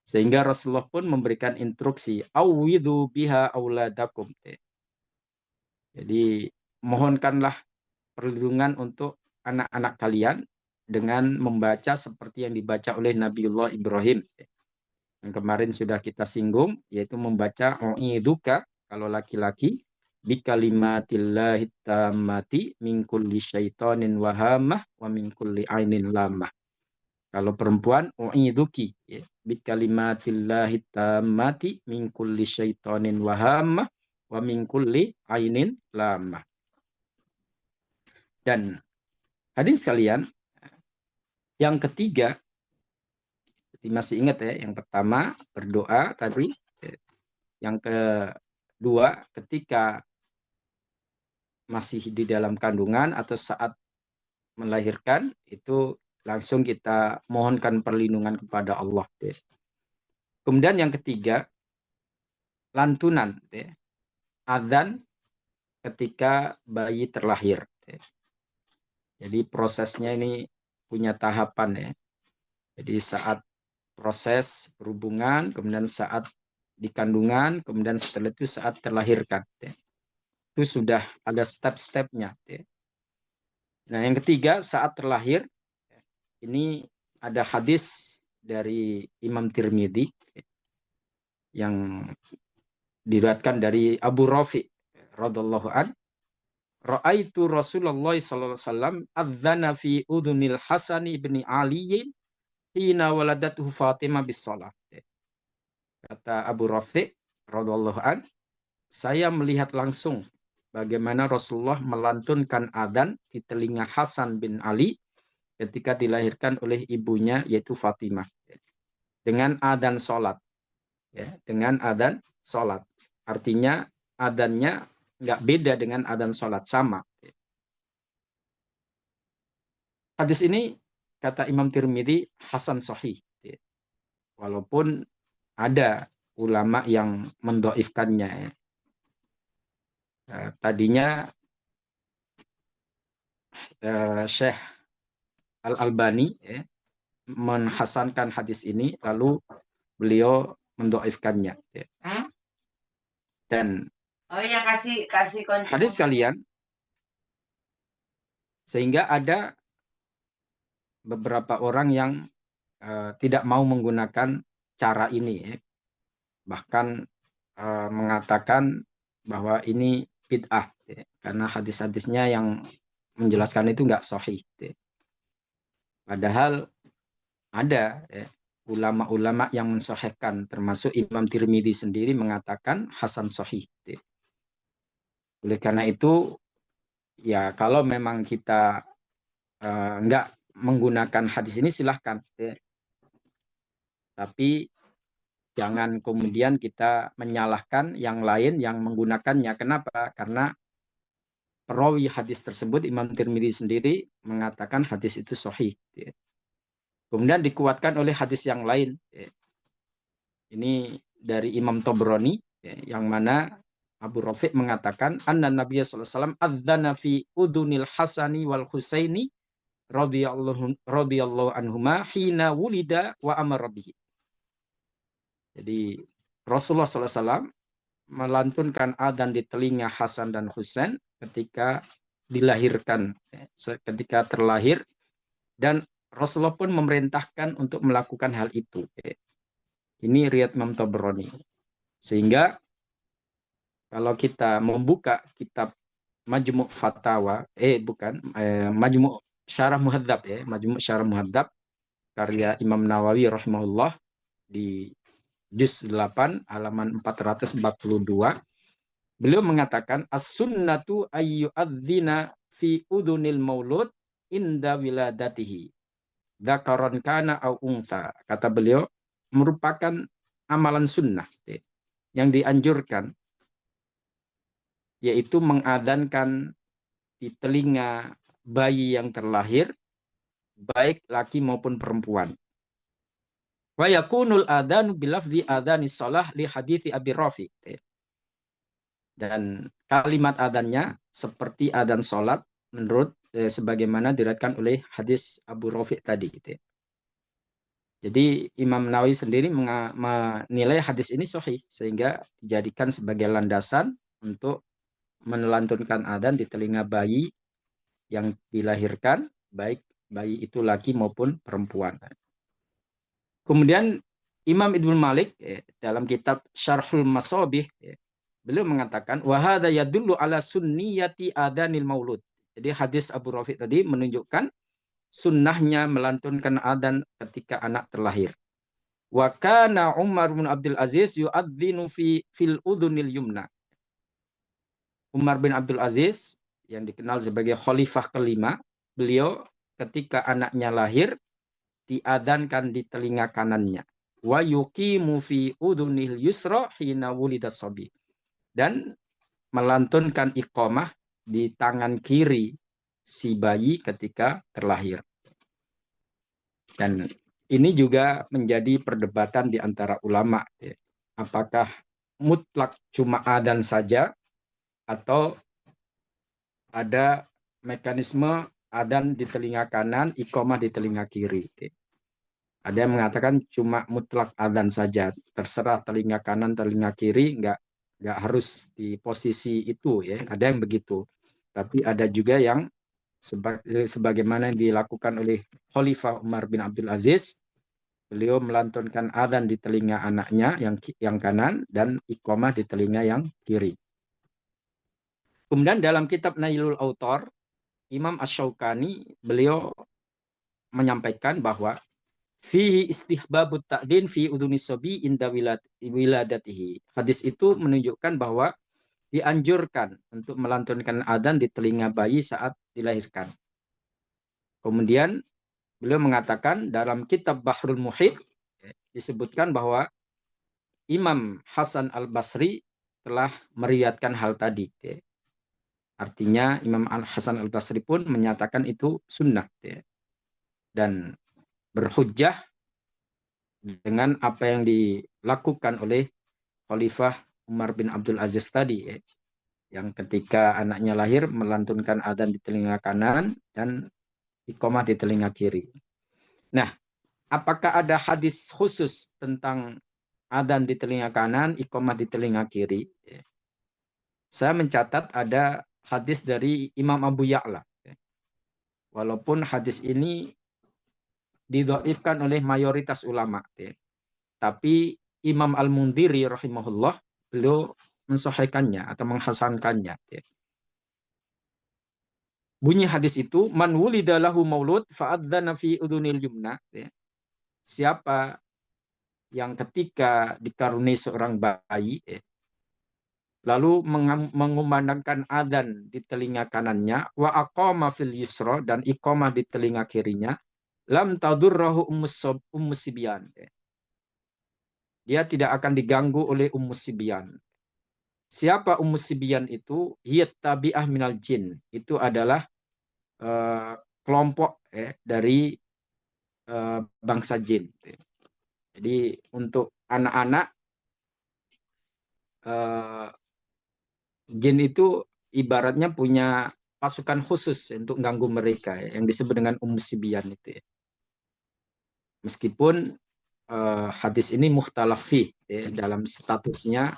Sehingga Rasulullah pun memberikan instruksi, awwidhu biha auladakum. Jadi mohonkanlah perlindungan untuk anak-anak kalian dengan membaca seperti yang dibaca oleh Nabiullah Ibrahim. Yang kemarin sudah kita singgung, yaitu membaca u'iduka kalau laki-laki bikalimatillahi tammati min kulli syaitonin wahamah wa min kulli ainin lamah. Kalau perempuan u'iduki ya, bikalimatillahi tammati min kulli syaitonin wahamah wa min kulli ainin lamah. Dan hadirin sekalian, yang ketiga, masih ingat ya, yang pertama berdoa tadi, yang kedua ketika masih di dalam kandungan atau saat melahirkan itu langsung kita mohonkan perlindungan kepada Allah. Kemudian yang ketiga, lantunan, adzan ketika bayi terlahir. Jadi prosesnya ini punya tahapan ya. Jadi saat proses perhubungan, kemudian saat di kandungan, kemudian setelah itu saat terlahirkan. Itu sudah ada step-stepnya. Nah, yang ketiga saat terlahir, ini ada hadis dari Imam Tirmidzi yang diriwayatkan dari Abu Rafi radhiyallahu an, ra'aitu Rasulullah sallallahu alaihi wasallam adzana fi udunil Hasan ibni Ali hina waladatuhu Fatimah bis shalah. Kata Abu Rafi radhiyallahu an, saya melihat langsung bagaimana Rasulullah melantunkan adzan di telinga Hasan bin Ali ketika dilahirkan oleh ibunya yaitu Fatimah dengan adzan salat. Ya, dengan adzan salat. Artinya adzannya nggak beda dengan adzan salat, sama. Hadis ini kata Imam Tirmidzi hasan sahih. Walaupun ada ulama yang mendoifkannya. Tadinya Syekh Al-Albani menhasankan hadis ini, lalu beliau mendoifkannya. Dan hadis kalian, sehingga ada beberapa orang yang tidak mau menggunakan cara ini, bahkan mengatakan bahwa ini bid'ah, karena hadis-hadisnya yang menjelaskan itu nggak sahih. Padahal ada ulama-ulama yang mensahihkan, termasuk Imam Tirmidzi sendiri mengatakan hasan sahih. Oleh karena itu, ya kalau memang kita nggak menggunakan hadis ini silahkan. Tapi jangan kemudian kita menyalahkan yang lain yang menggunakannya. Kenapa? Karena perawi hadis tersebut Imam Tirmidzi sendiri mengatakan hadis itu sahih. Kemudian dikuatkan oleh hadis yang lain. Ini dari Imam Tabrani, yang mana Abu Rafiq mengatakan anna Nabiya sallallahu alaihi wasallam adzana fi udunil Hasani wal Husaini radhiyallahu anhuma hina wulida wa amara bihi. Jadi Rasulullah sallallahu alaihi wasallam melantunkan adzan di telinga Hasan dan Husain ketika dilahirkan, ketika terlahir, dan Rasulullah pun memerintahkan untuk melakukan hal itu. Ini riwayat Imam Tabrani. Sehingga kalau kita membuka kitab Majmu' Fatawa, Majmu' Syarah Muhadzab, Majmu' Syarah Muhadzab karya Imam Nawawi rahimahullah di juz 8 halaman 442, beliau mengatakan as-sunnatu ayyu'adzina fi udunil maulud inda wiladatihi dzakaron kana au untha. Kata beliau, merupakan amalan sunnah yang dianjurkan, yaitu mengadzankan di telinga bayi yang terlahir, baik laki maupun perempuan. Wa yakunul adzanu bilafzi adzanis shalah li hadithi Abi Rafi. Dan kalimat adzannya seperti adzan salat menurut sebagaimana diriwayatkan oleh hadis Abu Rafi tadi. Jadi Imam Nawawi sendiri menilai hadis ini sahih, sehingga dijadikan sebagai landasan untuk melantunkan adzan di telinga bayi yang dilahirkan, baik bayi itu laki maupun perempuan. Kemudian Imam Ibnu Malik dalam kitab Syarhul Masabih beliau mengatakan wa hadza yadullu ala sunniyati adzanil maulud. Jadi hadis Abu Rafi tadi menunjukkan sunnahnya melantunkan adzan ketika anak terlahir. Wa kana Umar bin Abdul Aziz yu'adzinu fil udhunil yumna. Umar bin Abdul Aziz yang dikenal sebagai khalifah kelima, beliau ketika anaknya lahir diadzankan di telinga kanannya. Wa yuqimu fi udhunil yusra hina wulidas sabi. Dan melantunkan iqamah di tangan kiri si bayi ketika terlahir. Dan ini juga menjadi perdebatan di antara ulama. Apakah mutlak cuma adzan saja atau ada mekanisme adzan di telinga kanan, iqamah di telinga kiri. Ada yang mengatakan cuma mutlak adzan saja, terserah telinga kanan, telinga kiri, nggak harus di posisi itu ya. Ada yang begitu. Tapi ada juga yang sebagaimana yang dilakukan oleh Khalifah Umar bin Abdul Aziz, beliau melantunkan adzan di telinga anaknya yang kanan dan iqamah di telinga yang kiri. Kemudian dalam kitab Nailul Autar, Imam Asy-Syaukani beliau menyampaikan bahwa fihi istihbabut ta'din fi udhunis sabi inda wiladatihi. Hadis itu menunjukkan bahwa dianjurkan untuk melantunkan adzan di telinga bayi saat dilahirkan. Kemudian beliau mengatakan dalam kitab Bahrul Muhit disebutkan bahwa Imam Hasan Al-Basri telah meriwayatkan hal tadi. Artinya Imam Hasan Al-Basri pun menyatakan itu sunnah. Dan berhujjah dengan apa yang dilakukan oleh Khalifah Umar bin Abdul Aziz tadi. Yang ketika anaknya lahir melantunkan adzan di telinga kanan dan iqamah di telinga kiri. Nah, apakah ada hadis khusus tentang adzan di telinga kanan, iqamah di telinga kiri? Saya mencatat ada hadis dari Imam Abu Ya'la. Walaupun hadis ini didhaifkan oleh mayoritas ulama. Tapi Imam Al-Mundhiri rahimahullah beliau mensahihkannya atau menghasankannya. Bunyi hadis itu, man wulida lahu maulud fa'adzana fi udhunil yumna. Siapa yang ketika dikaruniai seorang bayi, lalu mengumandangkan adzan di telinga kanannya, wa aqama fil yusra, dan iqamah di telinga kirinya, lam tadurrahu ummus sibyan. Dia tidak akan diganggu oleh ummus sibyan. Siapa ummus sibyan itu? Hiya tabi'ah minal jin. Itu adalah kelompok dari bangsa jin. Jadi untuk anak-anak jin itu ibaratnya punya pasukan khusus untuk ganggu mereka yang disebut dengan ummus sibyan itu. Meskipun hadis ini mukhtalaf fi dalam statusnya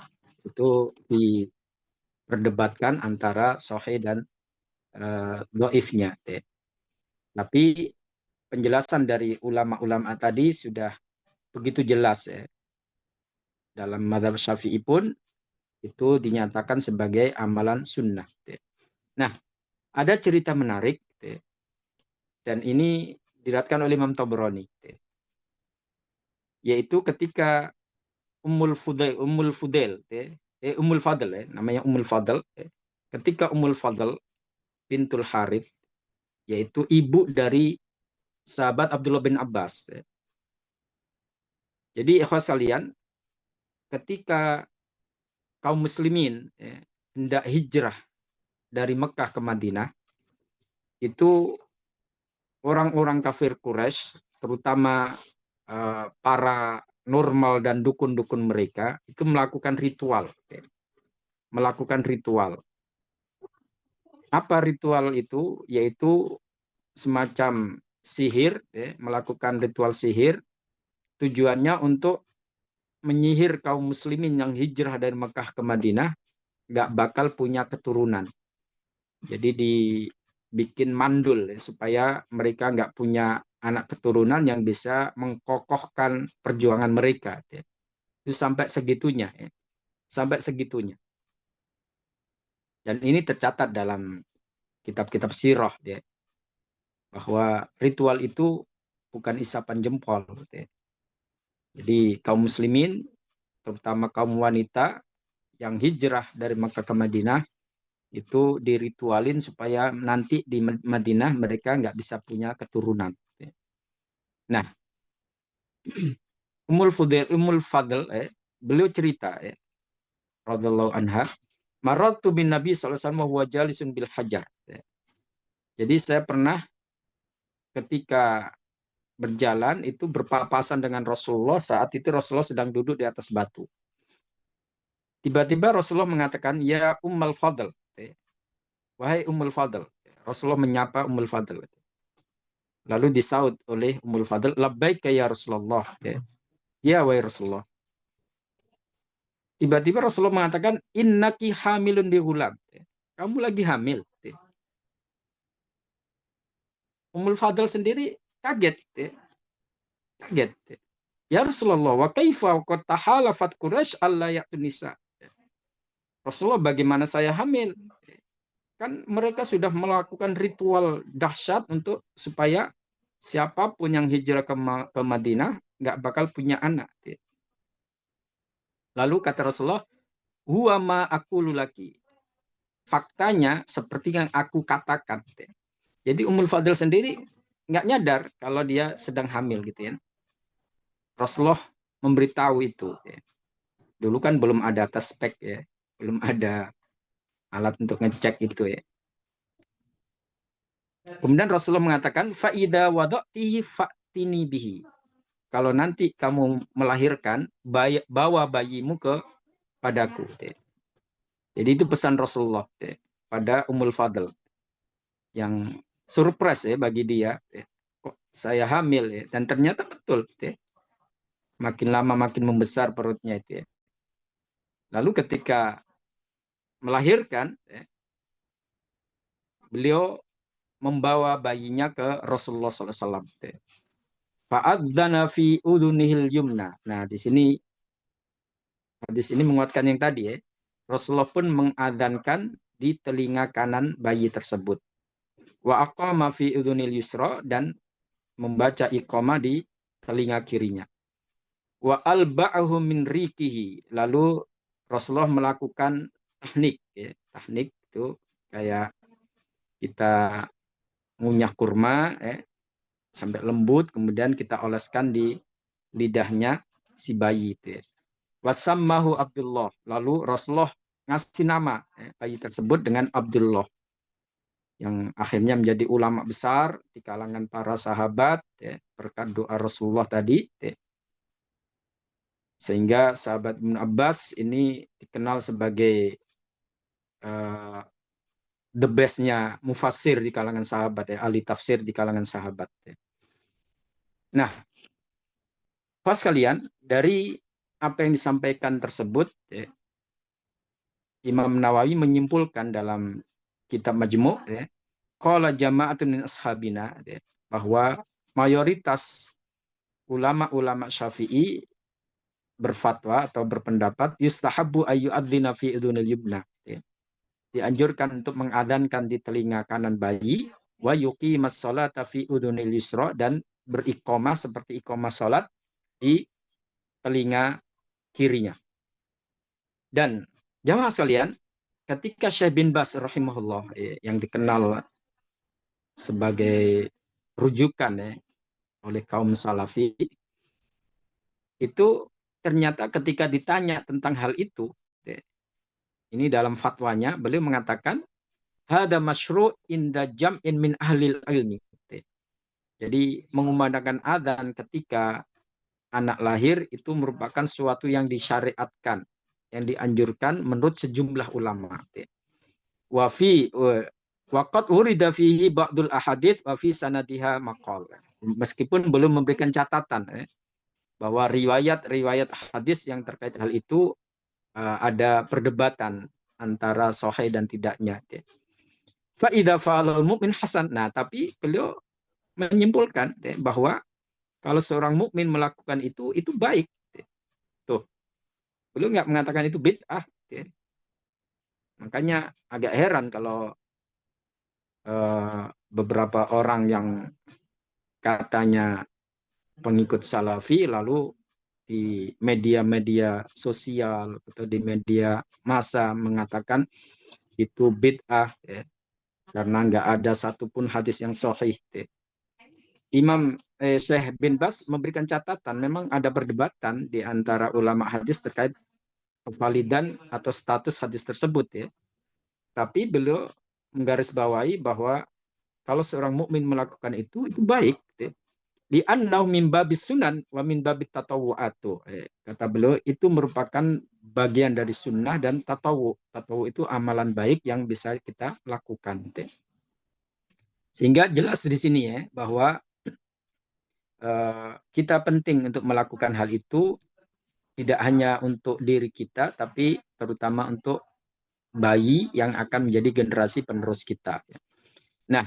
itu diperdebatkan antara sahih dan dhaifnya. Tapi penjelasan dari ulama-ulama tadi sudah begitu jelas ya. Dalam mazhab Syafi'i pun itu dinyatakan sebagai amalan sunnah. Nah, ada cerita menarik dan ini diriwayatkan oleh Imam Tabrani. Yaitu ketika Ummul Fadl, namanya Ummul Fadl, ketika Ummul Fadl bintul Harith, yaitu ibu dari sahabat Abdullah bin Abbas. Jadi ikhwas sekalian, ketika kaum muslimin hendak hijrah dari Mekah ke Madinah, itu orang-orang kafir Quraisy, terutama para normal dan dukun-dukun mereka itu melakukan ritual. Apa ritual itu? Yaitu semacam sihir, melakukan ritual sihir. Tujuannya untuk menyihir kaum muslimin yang hijrah dari Mekah ke Madinah nggak bakal punya keturunan. Jadi dibikin mandul ya, supaya mereka nggak punya anak keturunan yang bisa mengkokohkan perjuangan mereka. Ya. Itu sampai segitunya. Ya. Sampai segitunya. Dan ini tercatat dalam kitab-kitab sirah. Ya. Bahwa ritual itu bukan isapan jempol. Ya. Jadi kaum muslimin, terutama kaum wanita yang hijrah dari Makkah ke Madinah, itu diritualin supaya nanti di Madinah mereka nggak bisa punya keturunan. Nah, Ummul Fadl, beliau cerita, radhiyallahu anha, marartu bin Nabi sallallahu alaihi wasallam wa huwa jalisun bil hajar. Jadi saya pernah ketika berjalan itu berpapasan dengan Rasulullah, saat itu Rasulullah sedang duduk di atas batu. Tiba-tiba Rasulullah mengatakan, ya Ummul Fadl, wahai Ummul Fadl. Rasulullah menyapa Ummul Fadl. Lalu disaut oleh Ummul Fadl, labbaika ya Rasulullah. Ya wahai Rasulullah. Tiba-tiba Rasulullah mengatakan, innaki hamilun bi ghulam. Kamu lagi hamil. Ummul Fadl sendiri kaget. Kaget. Ya Rasulullah, wa kaifa qad tahalafat Quraisy alla ya'tun nisa. Rasulullah, bagaimana saya hamil? Kan mereka sudah melakukan ritual dahsyat untuk supaya siapapun yang hijrah ke Madinah nggak bakal punya anak. Lalu kata Rasulullah, huwa ma aqulu laki. Faktanya seperti yang aku katakan. Jadi Ummul Fadl sendiri nggak nyadar kalau dia sedang hamil gitu ya. Rasulullah memberitahu itu. Dulu kan belum ada tes spek ya, belum ada alat untuk ngecek itu ya. Kemudian Rasulullah mengatakan, faida wada'tihi fa'tini bihi. Kalau nanti kamu melahirkan, bawa bayimu padaku. Jadi itu pesan Rasulullah pada Ummul Fadl yang surprise bagi dia. Kok saya hamil ya? Dan ternyata betul. Makin lama makin membesar perutnya itu. Lalu ketika melahirkan, beliau membawa bayinya ke Rasulullah SAW. Fa'adzana fi udunihil yumna. Nah, di sini hadis ini menguatkan yang tadi ya. Rasulullah pun mengadzankan di telinga kanan bayi tersebut. Wa aqama fi udunil yusra, dan membaca iqamah di telinga kirinya. Wa alba'ahu min rikihi. Lalu Rasulullah melakukan teknik ya. Teknik itu kayak kita ngunyah kurma sampai lembut, kemudian kita oleskan di lidahnya si bayi itu ya. Wasammahu Abdullah. Lalu Rasulullah ngasih nama bayi tersebut dengan Abdullah, yang akhirnya menjadi ulama besar di kalangan para sahabat berkat doa Rasulullah tadi. Sehingga sahabat Ibnu Abbas ini dikenal sebagai the best-nya mufassir di kalangan sahabat ahli tafsir di kalangan sahabat. Nah, pas kalian dari apa yang disampaikan tersebut, Imam Nawawi menyimpulkan dalam kitab Majmu' qala jama'atun min ashabina, bahwa mayoritas ulama-ulama Syafi'i berfatwa atau berpendapat yustahabbu ayyu'adzina fi udunil yumna. Dianjurkan untuk mengadhankan di telinga kanan bayi, wa yuqimas sholata fi udunil yusra, dan beriqamah seperti iqamah salat di telinga kirinya. Dan jamaah sekalian, ketika Syekh bin Baz rahimahullah yang dikenal sebagai rujukan oleh kaum salafi, itu ternyata ketika ditanya tentang hal itu, ini dalam fatwanya beliau mengatakan hada masyru' inda jam'in min ahlil ilmi. Jadi mengumandangkan adzan ketika anak lahir itu merupakan sesuatu yang disyariatkan, yang dianjurkan menurut sejumlah ulama. Wa fi waqad urida fihi ba'dul ahadits wa fi sanadiha maqal. Meskipun belum memberikan catatan bahwa riwayat-riwayat hadis yang terkait hal itu ada perdebatan antara sahih dan tidaknya. Fa idza fa'alal mu'min hasan. Nah, tapi beliau menyimpulkan bahwa kalau seorang mukmin melakukan itu baik. Tuh, beliau nggak mengatakan itu bid'ah. Makanya agak heran kalau beberapa orang yang katanya pengikut salafi lalu di media-media sosial atau di media massa mengatakan itu bid'ah karena nggak ada satupun hadis yang sahih. Imam Syekh bin Bas memberikan catatan memang ada perdebatan di antara ulama hadis terkait kevalidan atau status hadis tersebut. Tapi beliau menggarisbawahi bahwa kalau seorang mukmin melakukan itu baik. Li'annahu min babis sunan wa min babit tatawu'atu. Kata beliau itu merupakan bagian dari sunnah dan tatawu. Tatawu itu amalan baik yang bisa kita lakukan. Sehingga jelas di sini bahwa kita penting untuk melakukan hal itu tidak hanya untuk diri kita tapi terutama untuk bayi yang akan menjadi generasi penerus kita. Nah,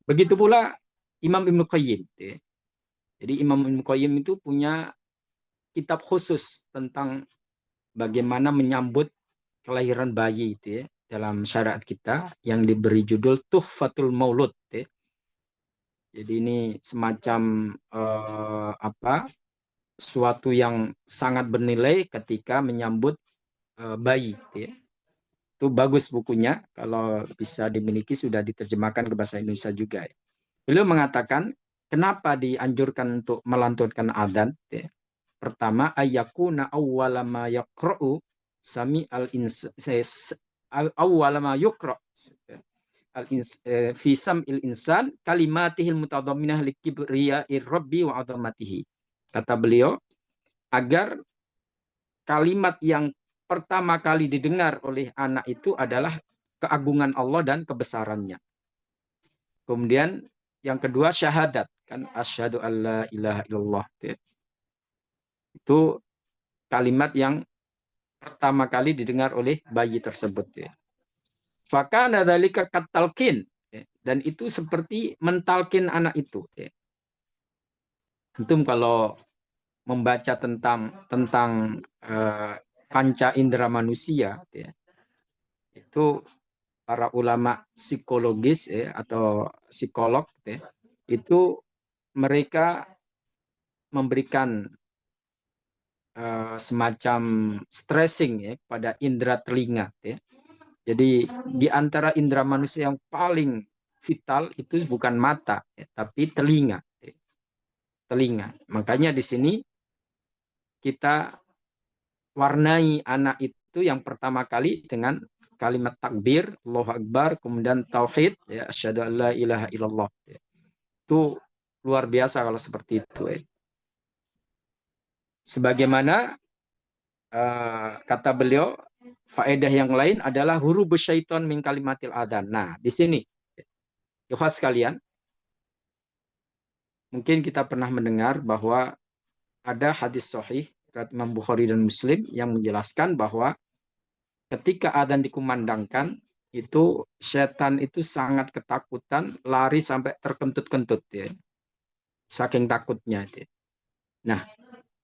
begitu pula Imam Ibnu Qayyim. Jadi Imam Ibnu Qayyim itu punya kitab khusus tentang bagaimana menyambut kelahiran bayi dalam syariat kita yang diberi judul Tuhfatul Maulud. Jadi ini semacam suatu yang sangat bernilai ketika menyambut bayi. Itu bagus bukunya, kalau bisa dimiliki sudah diterjemahkan ke bahasa Indonesia juga. Beliau mengatakan kenapa dianjurkan untuk melantunkan adzan. Pertama, ayyakuna awwala ma yaqra'u sami awwala ma yuqra' fi sam'il insan kalimatihil mutadhamminah likibriya'ir rabbi wa 'azamatihi. Kata beliau, agar kalimat yang pertama kali didengar oleh anak itu adalah keagungan Allah dan kebesarannya. Kemudian yang kedua syahadat, kan asyhadu alla ilaha illallah. Itu kalimat yang pertama kali didengar oleh bayi tersebut. Fakana dzalika katalkin, dan itu seperti mentalkin anak itu. Antum kalau membaca tentang panca indera manusia, itu para ulama psikologis atau psikolog itu mereka memberikan semacam stressing pada indera telinga. Jadi di antara indera manusia yang paling vital itu bukan mata, tapi telinga. Telinga. Makanya di sini kita warnai anak itu yang pertama kali dengan kalimat takbir, Allahu Akbar, kemudian tauhid, asyhadu an la ilaha illallah. Itu luar biasa kalau seperti itu. Sebagaimana kata beliau, faedah yang lain adalah huruf syaiton min kalimatil adzan. Nah, di sini ikhwas sekalian, mungkin kita pernah mendengar bahwa ada hadis sahih riwayat Imam Bukhari dan Muslim yang menjelaskan bahwa ketika adzan dikumandangkan itu setan itu sangat ketakutan, lari sampai terkentut-kentut saking takutnya. Nah,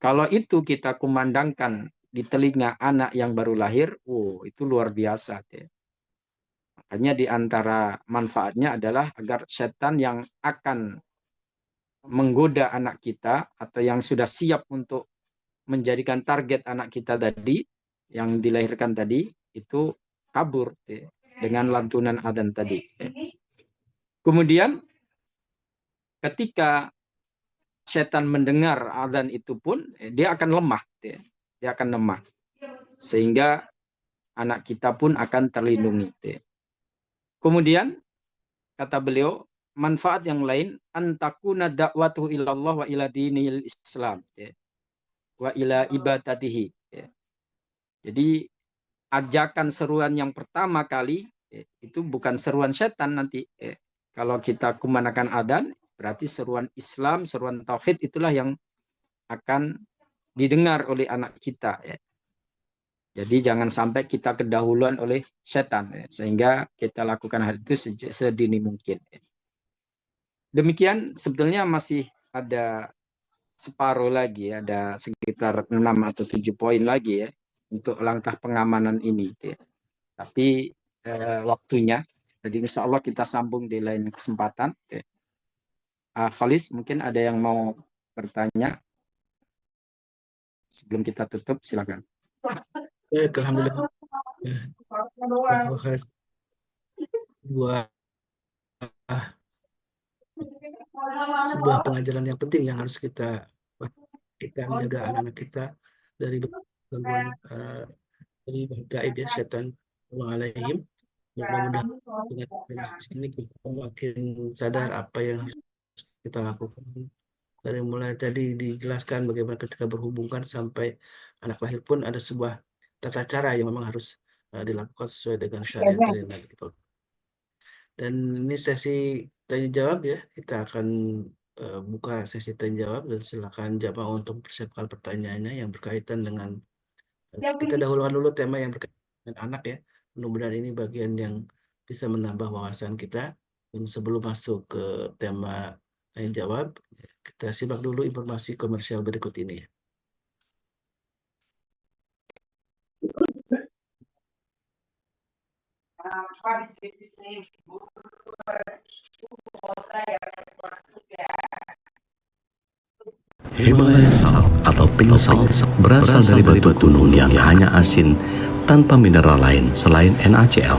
kalau itu kita kumandangkan di telinga anak yang baru lahir, itu luar biasa. Makanya di antara manfaatnya adalah agar setan yang akan menggoda anak kita atau yang sudah siap untuk menjadikan target anak kita tadi, yang dilahirkan tadi, itu kabur dengan lantunan adzan tadi. Kemudian ketika setan mendengar adzan itu pun dia akan lemah. Dia akan lemah. Sehingga anak kita pun akan terlindungi. Kemudian kata beliau, manfaat yang lain antakuna da'watuhu ilallah wa ila dinil Islam wa ila ibadatihi. Jadi ajakan seruan yang pertama kali itu bukan seruan setan nanti. Kalau kita kumandangkan adzan berarti seruan Islam, seruan tauhid itulah yang akan didengar oleh anak kita. Jadi jangan sampai kita kedahuluan oleh setan, ya. Sehingga kita lakukan hal itu sedini mungkin. Demikian sebetulnya masih ada separuh lagi, ada sekitar 6 atau 7 poin lagi ya untuk langkah pengamanan ini. Ya. Tapi waktunya, jadi insya Allah kita sambung di lain kesempatan. Ya. Khalis, mungkin ada yang mau bertanya sebelum kita tutup, silakan. Baik, alhamdulillah. Terima kasih buat sebuah pengajaran yang penting yang harus kita menjaga anak-anak kita dari gangguan dari gaib ya, setan Allah alaihim. Mudah-mudahan dengan ini kita makin sadar apa yang harus kita lakukan. Dari mulai tadi dijelaskan bagaimana ketika berhubungan sampai anak lahir pun ada sebuah tata cara yang memang harus dilakukan sesuai dengan syariat dari Nabi. Dan ini sesi tanya jawab ya, kita akan buka sesi tanya jawab dan silakan jamaah untuk persiapkan pertanyaannya yang berkaitan dengan kita dahulukan dulu tema yang berkaitan dengan anak ya. Mudah-mudahan ini bagian yang bisa menambah wawasan kita. Dan sebelum masuk ke tema tanya jawab, kita simak dulu informasi komersial berikut ini. Himalaya Salt atau pink salt berasal dari batu gunung yang hanya asin tanpa mineral lain selain NaCl.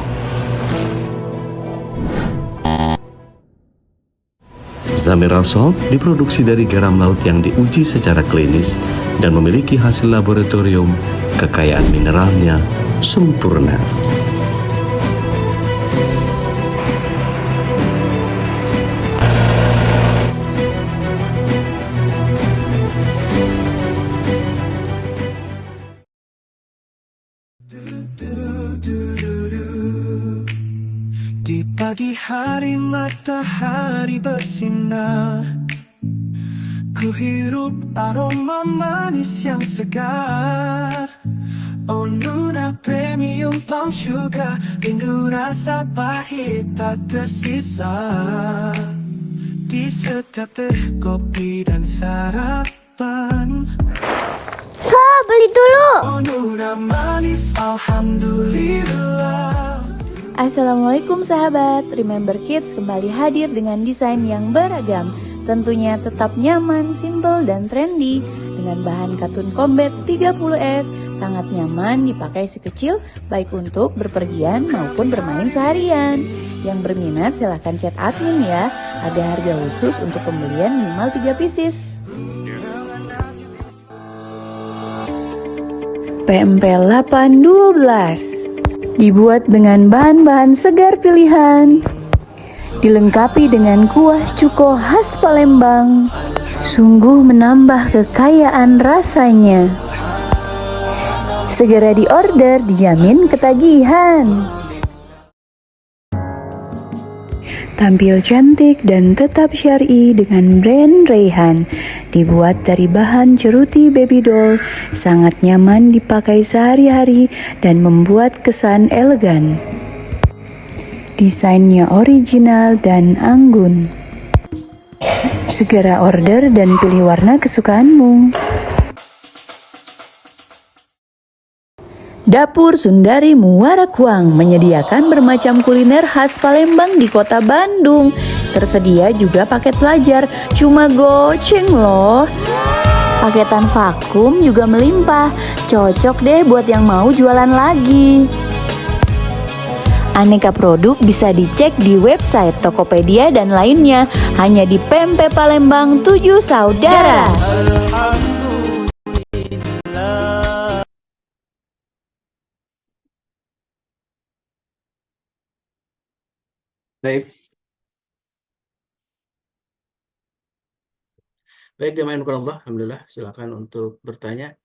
Zamira Salt diproduksi dari garam laut yang diuji secara klinis dan memiliki hasil laboratorium. Kekayaan mineralnya sempurna. Di pagi hari matahari bersinar, ku hirup aroma manis yang segar. Oh Nuna Premium Palm Sugar, rindu rasa pahit tak tersisa. Di setiap teh, kopi dan sarapan. So, beli dulu. Oh Nuna manis, alhamdulillah. Assalamualaikum sahabat, Remember Kids kembali hadir dengan desain yang beragam. Tentunya tetap nyaman, simple, dan trendy. Dengan bahan katun combat 30S, sangat nyaman dipakai si kecil, baik untuk berpergian maupun bermain seharian. Yang berminat silahkan chat admin ya, ada harga khusus untuk pembelian minimal 3 pieces. PMP 812 dibuat dengan bahan-bahan segar pilihan, dilengkapi dengan kuah cuko khas Palembang, sungguh menambah kekayaan rasanya. Segera diorder, dijamin ketagihan. Tampil cantik dan tetap syar'i dengan brand Rayhan. Dibuat dari bahan ceruti baby doll, sangat nyaman dipakai sehari-hari dan membuat kesan elegan. Desainnya original dan anggun. Segera order dan pilih warna kesukaanmu. Dapur Sundari Muarakuang menyediakan bermacam kuliner khas Palembang di kota Bandung. Tersedia juga paket pelajar, cuma goceng loh. Paketan vakum juga melimpah, cocok deh buat yang mau jualan lagi. Aneka produk bisa dicek di website Tokopedia dan lainnya, hanya di PMP Palembang 7 Saudara. Baik. Baik, jamaah yang Allah, alhamdulillah, silakan untuk bertanya.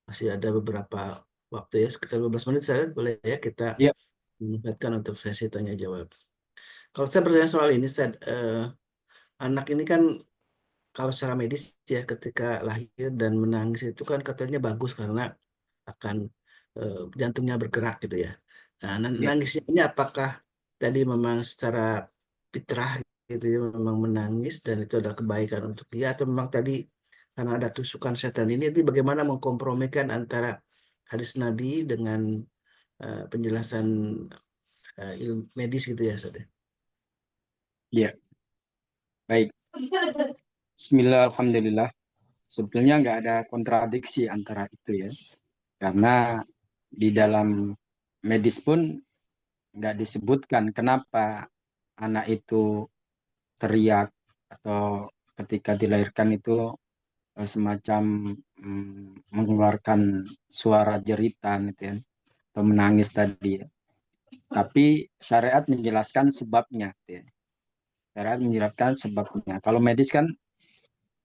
Masih ada beberapa waktu ya, sekitar 15 menit saya boleh ya kita menyempatkan untuk sesi tanya jawab. Kalau saya bertanya soal ini, anak ini kan kalau secara medis ya ketika lahir dan menangis itu kan katanya bagus karena akan jantungnya bergerak gitu ya. Nah, Ya, nangisnya ini apakah tadi memang secara fitrah gitu ya, memang menangis dan itu adalah kebaikan untuk dia atau memang tadi karena ada tusukan setan ini bagaimana mengkompromikan antara hadis Nabi dengan penjelasan ilmu medis gitu ya, Ustaz ya. ya, baik. Bismillah, alhamdulillah. Sebetulnya nggak ada kontradiksi antara itu ya. Karena di dalam medis pun nggak disebutkan kenapa anak itu teriak atau ketika dilahirkan itu semacam mengeluarkan suara jeritan gitu ya, atau menangis tadi ya. Tapi syariat menjelaskan sebabnya gitu ya. Syariat menjelaskan sebabnya. Kalau medis kan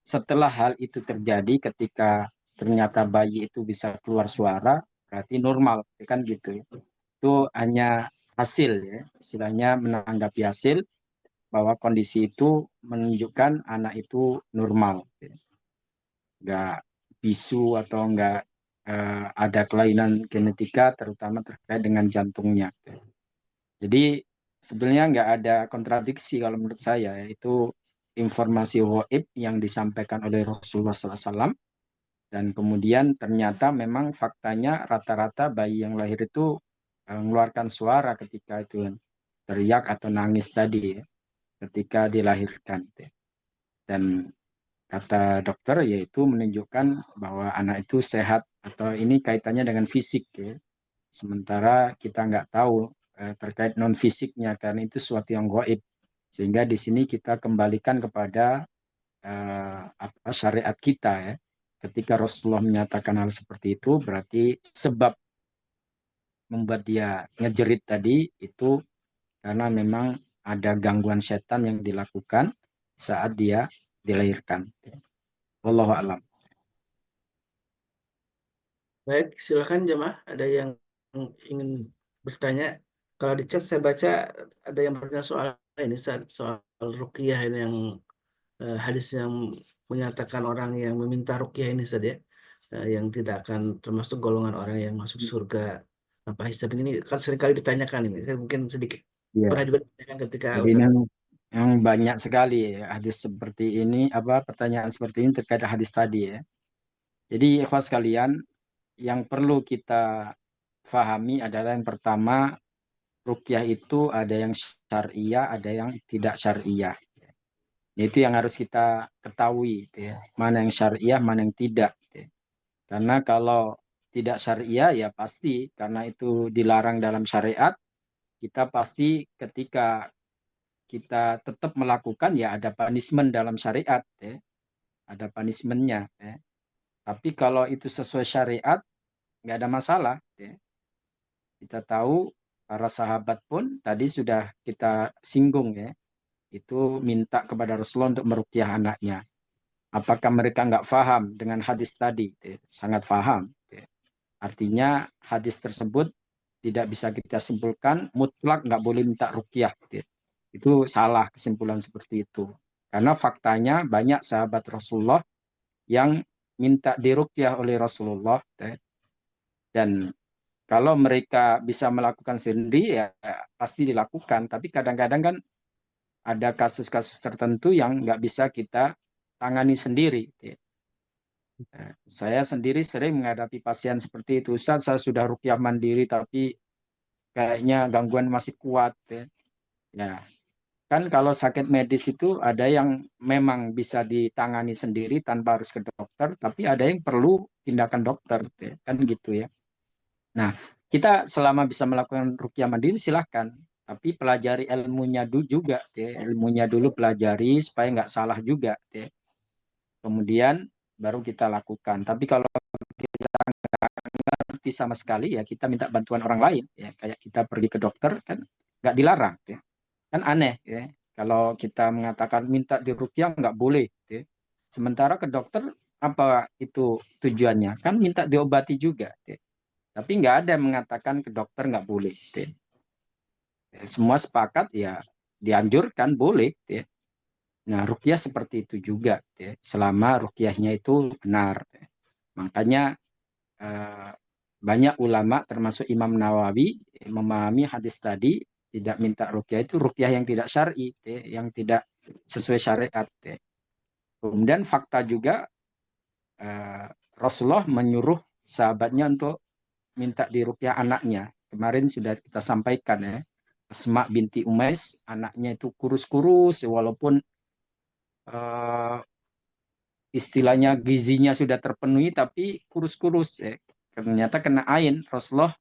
setelah hal itu terjadi ketika ternyata bayi itu bisa keluar suara berarti normal kan gitu ya. Itu hanya hasil ya, istilahnya menanggapi hasil bahwa kondisi itu menunjukkan anak itu normal ya. Nggak bisu atau nggak ada kelainan genetika terutama terkait dengan jantungnya. Jadi sebenarnya nggak ada kontradiksi kalau menurut saya, itu informasi gaib yang disampaikan oleh Rasulullah SAW dan kemudian ternyata memang faktanya rata-rata bayi yang lahir itu mengeluarkan suara ketika itu teriak atau nangis tadi ya, ketika dilahirkan. Dan kata dokter yaitu menunjukkan bahwa anak itu sehat atau ini kaitannya dengan fisik ya. Sementara kita nggak tahu terkait non fisiknya karena itu suatu yang gaib. Sehingga di sini kita kembalikan kepada syariat kita ya. Ketika Rasulullah menyatakan hal seperti itu berarti sebab membuat dia ngejerit tadi itu karena memang ada gangguan setan yang dilakukan saat dia dilahirkan. Wallahu a'lam. Baik, silakan jemaah. Ada yang ingin bertanya? Kalau di chat saya baca ada yang bertanya soal ini, soal ruqyah ini yang hadis yang menyatakan orang yang meminta ruqyah ini saja, yang tidak akan termasuk golongan orang yang masuk surga tanpa hisab ini kan seringkali ditanyakan ini. Saya mungkin sedikit Iya. pernah juga ditanyakan ketika Jadi Ustaz. yang banyak sekali ya, hadis seperti ini, pertanyaan seperti ini terkait hadis tadi ya. Jadi ikhwas sekalian, yang perlu kita fahami adalah yang pertama, ruqyah itu ada yang syariah, ada yang tidak syariah. Itu yang harus kita ketahui, gitu ya. Mana yang syariah, mana yang tidak. Gitu ya. Karena kalau tidak syariah ya pasti karena itu dilarang dalam syariat, kita pasti ketika kita tetap melakukan ya ada punishment dalam syariat ya. Ada punishmentnya ya. Tapi kalau itu sesuai syariat nggak ada masalah ya. Kita tahu para sahabat pun tadi sudah kita singgung ya, itu minta kepada Rasulullah untuk meruqyah anaknya. Apakah mereka nggak paham dengan hadis tadi? Sangat paham. Artinya hadis tersebut tidak bisa kita simpulkan mutlak nggak boleh minta ruqyah. Itu salah kesimpulan seperti itu. Karena faktanya banyak sahabat Rasulullah yang minta diruqyah oleh Rasulullah. Dan kalau mereka bisa melakukan sendiri ya pasti dilakukan. Tapi kadang-kadang kan ada kasus-kasus tertentu yang nggak bisa kita tangani sendiri. Saya sendiri sering menghadapi pasien seperti itu. Ustaz, saya sudah ruqyah mandiri tapi kayaknya gangguan masih kuat. Ya, kan kalau sakit medis itu ada yang memang bisa ditangani sendiri tanpa harus ke dokter, tapi ada yang perlu tindakan dokter, kan gitu ya. Nah, kita selama bisa melakukan ruqyah mandiri silahkan, tapi pelajari ilmunya dulu juga, ilmunya dulu pelajari supaya nggak salah juga. Kemudian baru kita lakukan. Tapi kalau kita nggak ngerti sama sekali ya kita minta bantuan orang lain, ya kayak kita pergi ke dokter kan nggak dilarang, kan aneh ya. Kalau kita mengatakan minta diruqyah nggak boleh, sementara ke dokter apa itu tujuannya? Kan minta diobati juga. Tapi nggak ada yang mengatakan ke dokter nggak boleh. Semua sepakat ya dianjurkan boleh. Nah, ruqyah seperti itu juga, ya, selama ruqyahnya itu benar. Makanya banyak ulama termasuk Imam Nawawi memahami hadis tadi tidak minta ruqyah itu ruqyah yang tidak syar'i, ya, yang tidak sesuai syariat. Ya. Kemudian fakta juga Rasulullah menyuruh sahabatnya untuk minta diruqyah anaknya. Kemarin sudah kita sampaikan ya. Asma binti Umais, anaknya itu kurus-kurus walaupun istilahnya gizinya sudah terpenuhi tapi kurus-kurus ya. Ternyata kena ain. Rasulullah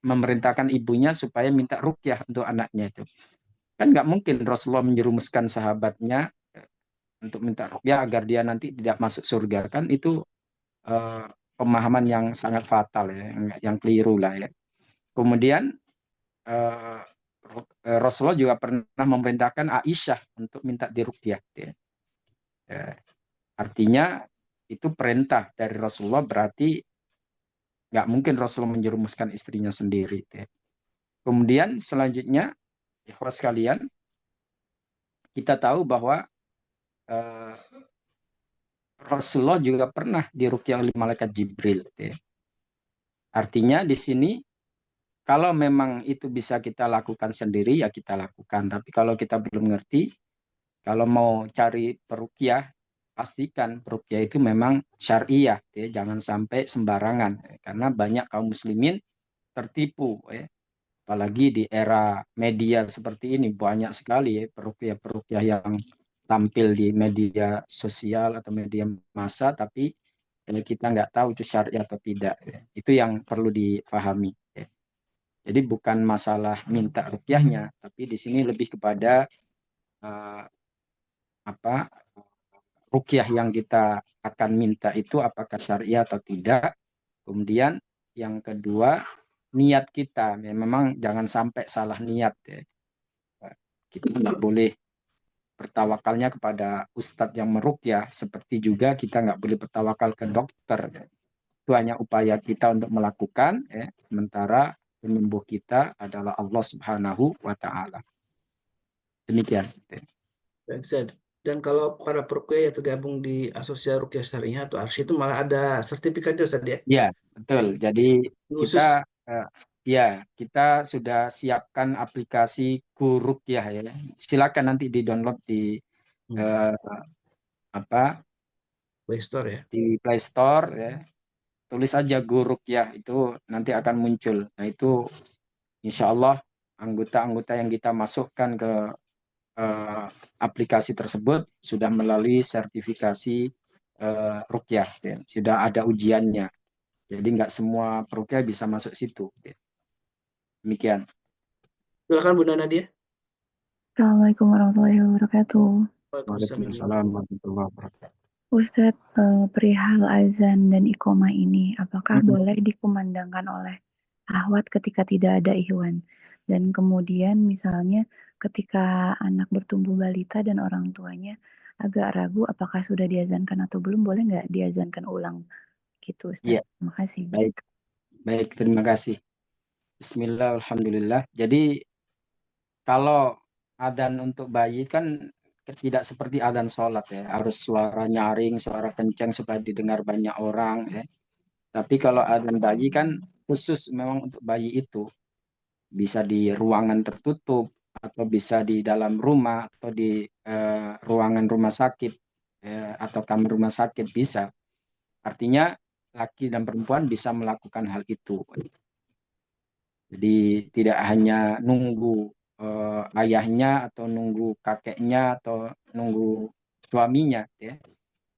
memerintahkan ibunya supaya minta ruqyah untuk anaknya itu. Kan nggak mungkin Rasulullah menjerumuskan sahabatnya untuk minta ruqyah agar dia nanti tidak masuk surga, kan itu pemahaman yang sangat fatal ya, yang keliru lah ya. Kemudian Rasulullah juga pernah memerintahkan Aisyah untuk minta diruqyah. Ya. Artinya itu perintah dari Rasulullah, berarti nggak mungkin Rasulullah menjerumuskan istrinya sendiri. Ya. Kemudian selanjutnya, ikhwah sekalian, kita tahu bahwa Rasulullah juga pernah diruqyah oleh malaikat Jibril. Ya. Artinya di sini kalau memang itu bisa kita lakukan sendiri ya kita lakukan. Tapi kalau kita belum ngerti, kalau mau cari peruqyah, pastikan peruqyah itu memang syariah, ya. Jangan sampai sembarangan, ya. Karena banyak kaum muslimin tertipu, ya. Apalagi di era media seperti ini banyak sekali ya peruqyah-peruqyah yang tampil di media sosial atau media massa, tapi kita nggak tahu itu syariah atau tidak. Ya. Itu yang perlu difahami. Ya. Jadi bukan masalah minta ruqyahnya, tapi di sini lebih kepada ruqyah yang kita akan minta itu apakah syariah atau tidak. Kemudian yang kedua, niat kita. Ya, memang jangan sampai salah niat. Ya. Kita nggak boleh bertawakalnya kepada ustadz yang meruqyah, seperti juga kita nggak boleh bertawakal ke dokter. Ya. Itu hanya upaya kita untuk melakukan, ya. Sementara penyembuh kita adalah Allah Subhanahu wa Ta'ala. Demikian. Dan kalau para peruqyah yang tergabung di Asosiasi Ruqyah Syariah atau ARSY itu malah ada sertifikatnya Ustaz ya? Ya, betul. Jadi Khusus kita sudah siapkan aplikasi Guruqyah ya. Silakan nanti di-download di Play Store ya. di Play Store ya. Tulis aja Guruqyah, itu nanti akan muncul. Nah, itu insya Allah anggota-anggota yang kita masukkan ke aplikasi tersebut sudah melalui sertifikasi ruqyah ya. Sudah ada ujiannya. Jadi nggak semua peruqyah bisa masuk situ. Ya. Demikian. Silakan Bunda Nadia. Assalamualaikum warahmatullahi wabarakatuh. Waalaikumsalam warahmatullahi wabarakatuh. Ustadz, perihal azan dan iqomah ini, apakah boleh dikumandangkan oleh ahwat ketika tidak ada ihwan? Dan kemudian misalnya ketika anak bertumbuh balita dan orang tuanya agak ragu apakah sudah diazankan atau belum, boleh nggak diazankan ulang? Gitu Ustadz. Iya. Terima kasih. Baik, terima kasih. Bismillah, alhamdulillah. Jadi kalau adzan untuk bayi kan tidak seperti adzan sholat ya, harus suara nyaring, suara kencang supaya didengar banyak orang ya. Tapi kalau adzan bayi kan khusus memang untuk bayi itu, bisa di ruangan tertutup atau bisa di dalam rumah atau di ruangan rumah sakit atau kamar rumah sakit bisa. Artinya laki dan perempuan bisa melakukan hal itu. Jadi tidak hanya nunggu ayahnya atau nunggu kakeknya atau nunggu suaminya ya.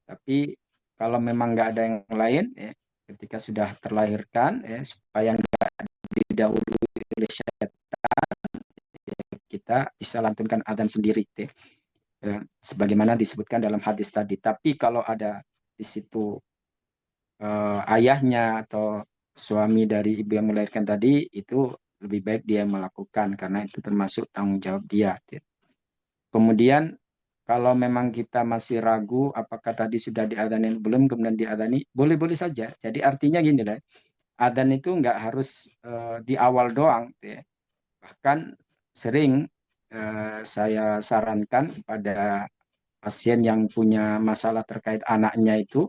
Tapi kalau memang nggak ada yang lain ya, ketika sudah terlahirkan ya, supaya nggak didahului oleh syaitan ya, kita bisa lantunkan adzan sendiri ya. Sebagaimana disebutkan dalam hadis tadi. Tapi kalau ada di situ ayahnya atau suami dari ibu yang melahirkan tadi, itu lebih baik dia melakukan karena itu termasuk tanggung jawab dia. Kemudian kalau memang kita masih ragu apakah tadi sudah diadzanin belum kemudian diadzani, boleh-boleh saja. Jadi artinya gini lah, adzan itu nggak harus di awal doang. Ya. Bahkan sering saya sarankan kepada pasien yang punya masalah terkait anaknya itu,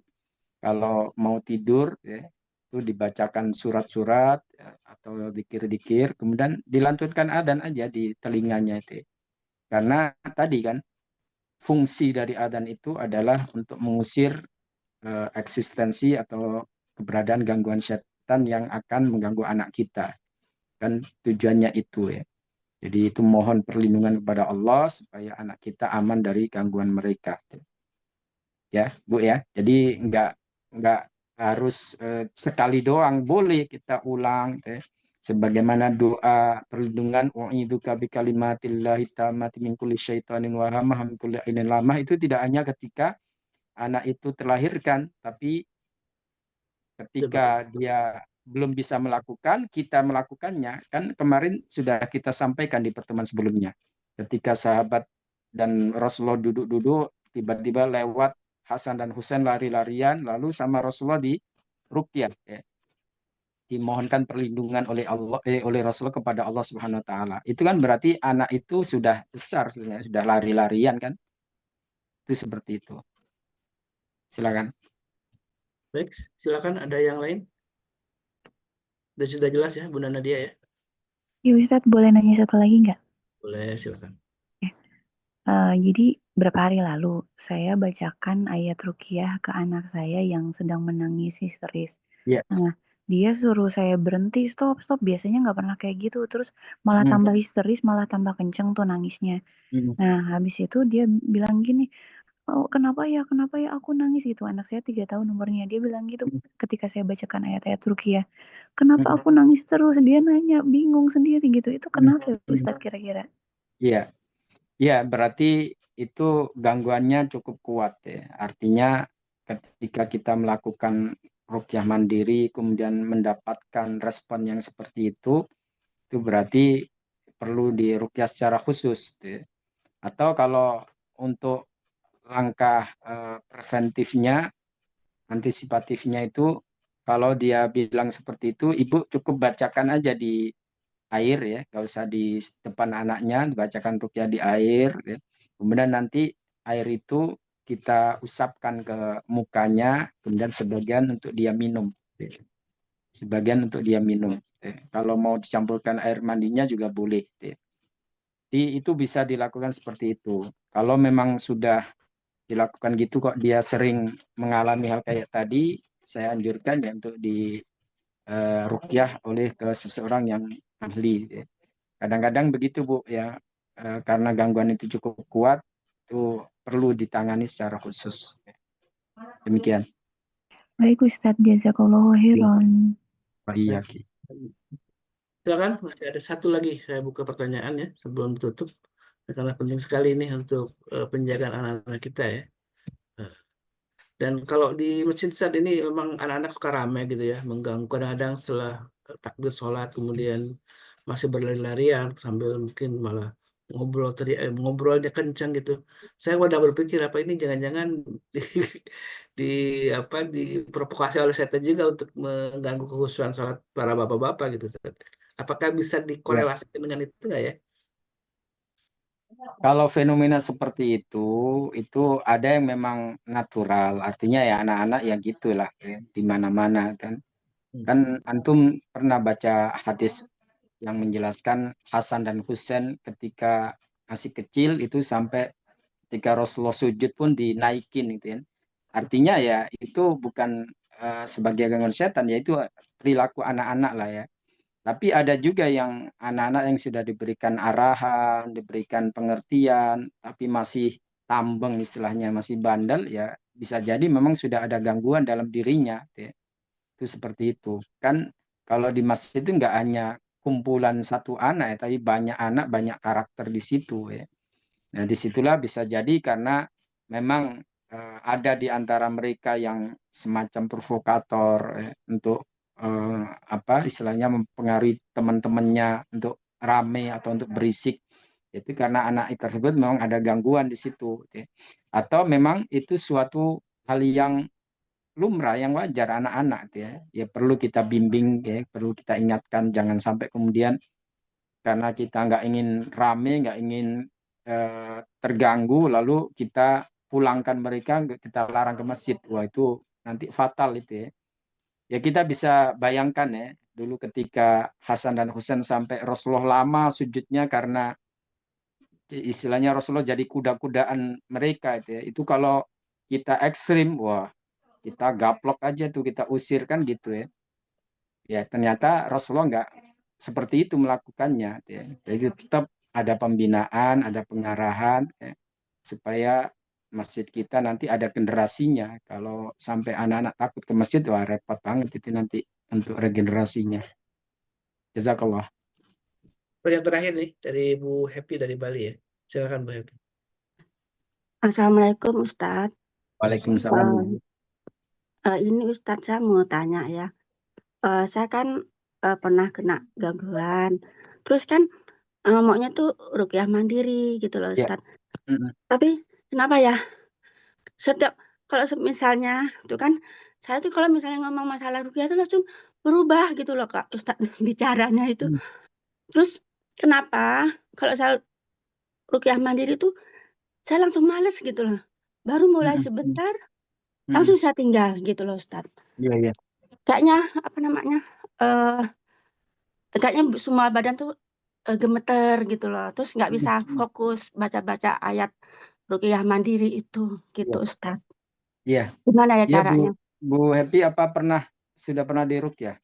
kalau mau tidur ya, itu dibacakan surat-surat ya, atau dikir-dikir, kemudian dilantunkan adzan aja di telinganya itu. Karena tadi kan fungsi dari adzan itu adalah untuk mengusir eksistensi atau keberadaan gangguan setan yang akan mengganggu anak kita. Kan tujuannya itu ya. Jadi itu mohon perlindungan kepada Allah supaya anak kita aman dari gangguan mereka. Ya, Bu ya. Jadi nggak harus sekali doang, boleh kita ulang ya. Sebagaimana doa perlindungan u'idzuka bikalimatillahi tammati min kulli syaitanin wa hamah min kulli ainin lamah, itu tidak hanya ketika anak itu terlahirkan, tapi ketika dia belum bisa melakukan, kita melakukannya. Kan kemarin sudah kita sampaikan di pertemuan sebelumnya. Ketika sahabat dan Rasulullah duduk-duduk, tiba-tiba lewat Hasan dan Husain lari-larian, lalu sama Rasulullah di ruqyah, ya. Dimohonkan perlindungan oleh Allah, oleh Rasulullah kepada Allah Subhanahu Wa Taala. Itu kan berarti anak itu sudah besar, sudah lari-larian kan? Itu seperti itu. Silakan. Baik, silakan ada yang lain. Sudah jelas ya, Bunda Nadia ya? Ya Ustadz, boleh nanya satu lagi nggak? Boleh, silakan. Jadi beberapa hari lalu saya bacakan ayat ruqyah ke anak saya yang sedang menangis histeris. Iya. Nah, dia suruh saya berhenti, stop. Biasanya nggak pernah kayak gitu. Terus malah tambah histeris, malah tambah kenceng tuh nangisnya. Nah, habis itu dia bilang gini, oh, kenapa ya aku nangis gitu. Anak saya 3 tahun umurnya. Dia bilang gitu ketika saya bacakan ayat-ayat ruqyah. Kenapa aku nangis terus? Dia nanya, bingung sendiri gitu. Itu kenapa Ustadz kira-kira? Iya. Ya, berarti itu gangguannya cukup kuat ya. Artinya ketika kita melakukan ruqyah mandiri kemudian mendapatkan respon yang seperti itu berarti perlu diruqyah secara khusus ya. Atau kalau untuk langkah preventifnya, antisipatifnya itu, kalau dia bilang seperti itu, ibu cukup bacakan aja di air ya, nggak usah di depan anaknya, dibacakan ruqyah di air ya. Kemudian nanti air itu kita usapkan ke mukanya, kemudian sebagian untuk dia minum ya. Sebagian untuk dia minum ya. Kalau mau dicampurkan air mandinya juga boleh ya. Jadi itu bisa dilakukan seperti itu. Kalau memang sudah dilakukan gitu kok dia sering mengalami hal kayak tadi, saya anjurkan ya untuk di ruqyah oleh ke seseorang yang ahli ya. Kadang-kadang begitu Bu ya, karena gangguan itu cukup kuat, itu perlu ditangani secara khusus. Demikian. Baik Ustadz, jazakallahu khairan. Iya. Silakan, masih ada satu lagi. Saya buka pertanyaan ya sebelum tutup. Karena penting sekali ini untuk penjagaan anak-anak kita ya. Dan kalau di masjid saat ini memang anak-anak suka ramai gitu ya, mengganggu kadang-kadang setelah takbir sholat kemudian masih berlari-larian sambil mungkin malah ngobrolnya kencang gitu. Saya udah berpikir apa ini jangan-jangan di, di diprovokasi oleh setan juga untuk mengganggu kekhusyuan sholat para bapak-bapak gitu. Apakah bisa Ya. dikorelasikan dengan itu nggak ya? Kalau fenomena seperti itu ada yang memang natural, artinya ya anak-anak ya gitulah ya, di mana-mana kan. Kan antum pernah baca hadis yang menjelaskan Hasan dan Husain ketika masih kecil itu sampai ketika Rasulullah sujud pun dinaikin gitu kan. Artinya ya itu bukan sebagai gangguan setan, yaitu perilaku anak-anak lah ya. Tapi ada juga yang anak-anak yang sudah diberikan arahan, diberikan pengertian, tapi masih tambeng istilahnya, masih bandel, ya bisa jadi memang sudah ada gangguan dalam dirinya. Ya. Itu seperti itu. Kan kalau di masjid itu nggak hanya kumpulan satu anak, ya, tapi banyak anak, banyak karakter di situ. Ya. Nah, disitulah bisa jadi karena memang ada di antara mereka yang semacam provokator untuk istilahnya mempengaruhi teman-temannya untuk rame atau untuk berisik. Itu karena anak tersebut memang ada gangguan di situ. Ya. Atau memang itu suatu hal yang lumrah, yang wajar anak-anak ya. Ya perlu kita bimbing, ya perlu kita ingatkan jangan sampai kemudian karena kita nggak ingin rame, nggak ingin terganggu, lalu kita pulangkan mereka, kita larang ke masjid. Wah, itu nanti fatal itu ya. Ya kita bisa bayangkan ya, dulu ketika Hasan dan Husain sampai Rasulullah lama sujudnya karena istilahnya Rasulullah jadi kuda-kudaan mereka itu ya. Itu kalau kita ekstrim, wah kita gaplok aja tuh, kita usir kan gitu ya. Ya ternyata Rasulullah nggak seperti itu melakukannya ya. Jadi tetap ada pembinaan, ada pengarahan ya, supaya masjid kita nanti ada generasinya. Kalau sampai anak-anak takut ke masjid, wah repot banget itu nanti untuk regenerasinya. Jazakallah. Yang terakhir nih dari Bu Happy dari Bali ya. Silakan Bu Happy. Assalamualaikum Ustadz. Waalaikumsalam. Ini Ustadz, saya mau tanya ya. Saya kan pernah kena gangguan. Terus kan maunya tuh ruqyah mandiri gitu loh Ya. Ustadz. Tapi kenapa ya? Kalau misalnya tuh kan, saya tuh kalau misalnya ngomong masalah ruqyah tuh langsung berubah gitu loh Kak Ustadz bicaranya itu. Terus kenapa kalau saya ruqyah mandiri tuh saya langsung males gitu loh. Baru mulai sebentar langsung saya tinggal gitu loh Ustadz. Iya. Kayaknya apa namanya? Kayaknya semua badan tuh gemeter gitu loh. Terus nggak bisa fokus baca-baca ayat ruqyah mandiri itu gitu Ustadz. Iya. Gimana ya Iya caranya? Bu Happy, apa sudah pernah diruqyah?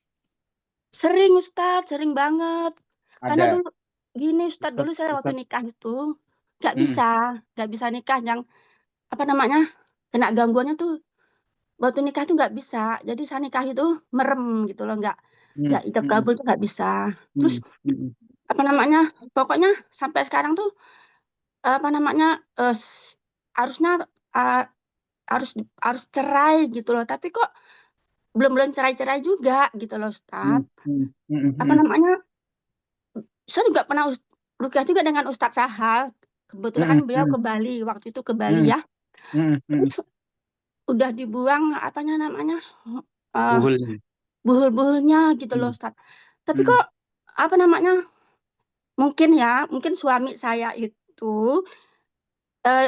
Sering Ustadz, sering banget. Karena Ada. dulu gini Ustadz, dulu saya waktu Ustadz. nikah itu nggak bisa nikah yang apa namanya, kena gangguannya tuh waktu nikah itu nggak bisa. Jadi saya nikah itu merem gitu loh, nggak ijab kabul tuh nggak bisa. Terus apa namanya, pokoknya sampai sekarang tuh apa namanya, harusnya harus cerai gitu loh. Tapi kok belum cerai-cerai juga gitu loh Ustadz. Apa namanya, saya juga pernah ruqyah juga dengan Ustadz Sahal. Kebetulan kan beliau ke Bali, waktu itu ke Bali ya. Terus udah dibuang apanya namanya, buhul-buhulnya gitu loh Ustadz. Tapi kok apa namanya, mungkin suami saya itu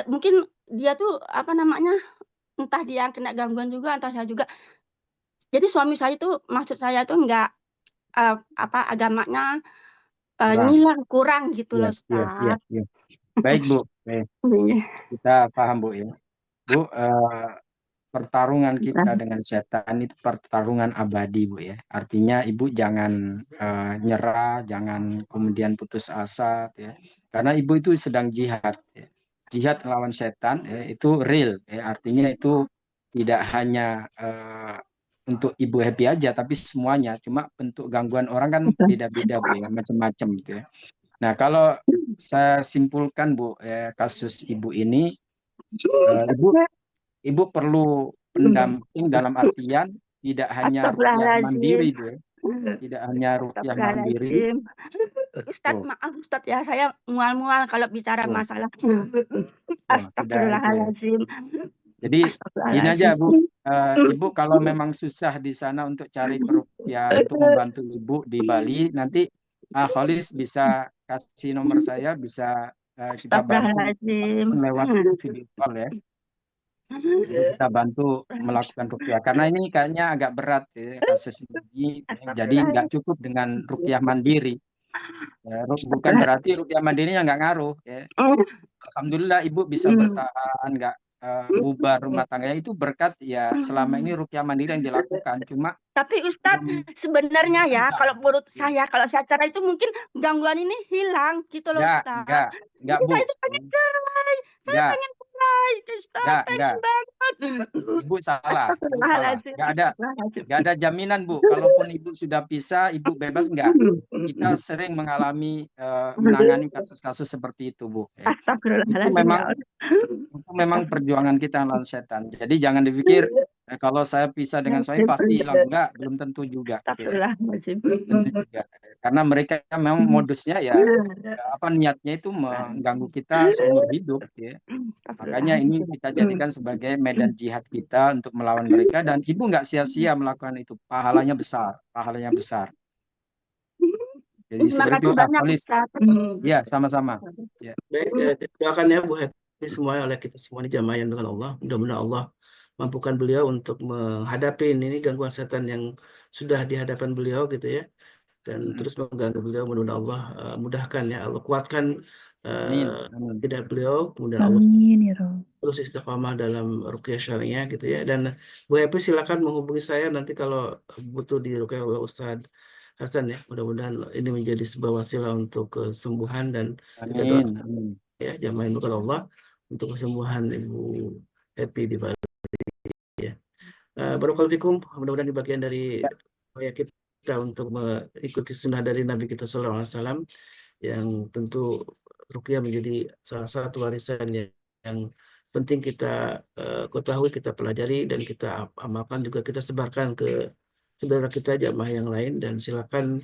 mungkin dia tuh apa namanya, entah dia kena gangguan juga, entah saya juga. Jadi suami saya itu, maksud saya tuh enggak agamanya kurang gitu loh Ustadz. Iya. Baik Bu, kita paham Bu ya. Bu, pertarungan kita dengan setan itu pertarungan abadi Bu ya. Artinya Ibu jangan nyerah, jangan kemudian putus asa ya. Karena Ibu itu sedang jihad ya. Jihad melawan setan ya, itu real ya. Artinya itu tidak hanya untuk Ibu Happy aja, tapi semuanya. Cuma bentuk gangguan orang kan beda-beda Bu ya, macam-macam gitu ya. Nah, kalau saya simpulkan Bu, kasus Ibu ini, Ibu perlu pendamping dalam artian tidak hanya ruqyah mandiri Bu ya. Tidak hanya ruqyah mandiri. Ustadz, maaf Ustadz ya, saya mual-mual kalau bicara masalah. Astagfirullahaladzim. Jadi ini aja Bu, Ibu kalau memang susah di sana untuk cari peruqyah untuk membantu Ibu di Bali, nanti Khalis bisa kasih nomor saya, bisa kita bantu lewat video call ya. Kita bantu melakukan ruqyah karena ini kayaknya agak berat ya, kasus ini. Jadi nggak cukup dengan ruqyah mandiri. Bukan berarti ruqyah mandirinya nggak ngaruh ya. Alhamdulillah Ibu bisa bertahan, nggak bubar rumah tangga, itu berkat ya selama ini ruqyah mandiri yang dilakukan. Cuma tapi Ustadz sebenarnya ya, kalau menurut saya, kalau saya cara itu mungkin gangguan ini hilang gitu loh Ustadz. Enggak Bu. Saya itu pengen cerai, saya pengen cerai Ustadz, pengen banget. Ibu salah. Nggak ada jaminan Bu. Kalaupun Ibu sudah pisah, Ibu bebas enggak? Kita sering mengalami menangani kasus-kasus seperti itu Bu. Itu memang perjuangan kita melawan setan. Jadi jangan dipikir kalau saya pisah dengan suami pasti hilang. Enggak, belum tentu juga. Karena mereka memang modusnya ya niatnya itu mengganggu kita seumur hidup ya. Makanya ini kita jadikan sebagai medan jihad kita untuk melawan mereka, dan Ibu nggak sia-sia melakukan itu. Pahalanya besar. Jadi Terima kasih sebelumnya banyak Khalis. Ustaz. Ya, sama-sama. Ya. Baik, doakan ya Bu Happy semua oleh kita semua ini jamaah yang dengan Allah. Mudah-mudahan Allah mampukan beliau untuk menghadapi ini gangguan setan yang sudah di hadapan beliau gitu ya. Dan terus mengganggu beliau, mudah-mudahan Allah mudahkan ya, Allah kuatkan Amin. Amin. tidak beliau, kemudian Allah Amin ya Rob. terus istiqamah dalam ruqyah syariah gitu ya. Dan Bu Happy silakan menghubungi saya nanti kalau butuh di ruqyah oleh Ustadz Hasan ya. Mudah-mudahan ini menjadi sebuah wasilah untuk kesembuhan dan kita doa Amin. Amin. ya jamaah yang bukan Allah untuk kesembuhan Ibu Happy di Bali ya. Barakallahu fikum, mudah-mudahan di bagian dari upaya kita untuk mengikuti sunnah dari Nabi kita Sallallahu Alaihi Wasallam yang tentu ruqyah menjadi salah satu warisan yang penting kita ketahui, kita pelajari dan kita amalkan, juga kita sebarkan ke saudara kita jamaah yang lain, dan silakan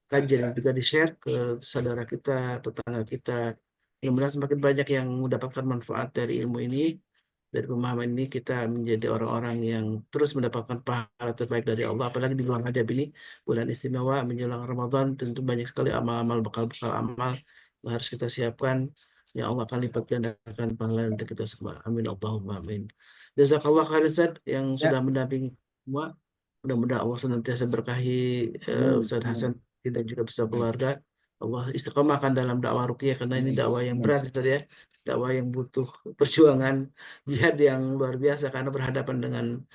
kajian juga di-share ke saudara kita, tetangga kita. Mudah-mudahan semakin banyak yang mendapatkan manfaat dari ilmu ini, dari pemahaman ini, kita menjadi orang-orang yang terus mendapatkan pahala terbaik dari Allah. Apalagi di bulan Rajab ini, bulan istimewa menjelang Ramadan, tentu banyak sekali amal-amal, bekal-bekal amal yang harus kita siapkan. Ya Allah akan lipat gandakan pahala untuk kita semua. Amin Allahumma amin. Jazakallah khairan Ustaz yang sudah mendampingi semua. Mudah-mudahan Allah senantiasa berkahi Ustaz Hasan dan juga beserta keluarga. Allah istiqomahkan dalam dakwah ruqyah, karena ini dakwah yang berat Ustaz ya. Dakwah yang butuh perjuangan jihad yang luar biasa, karena berhadapan dengan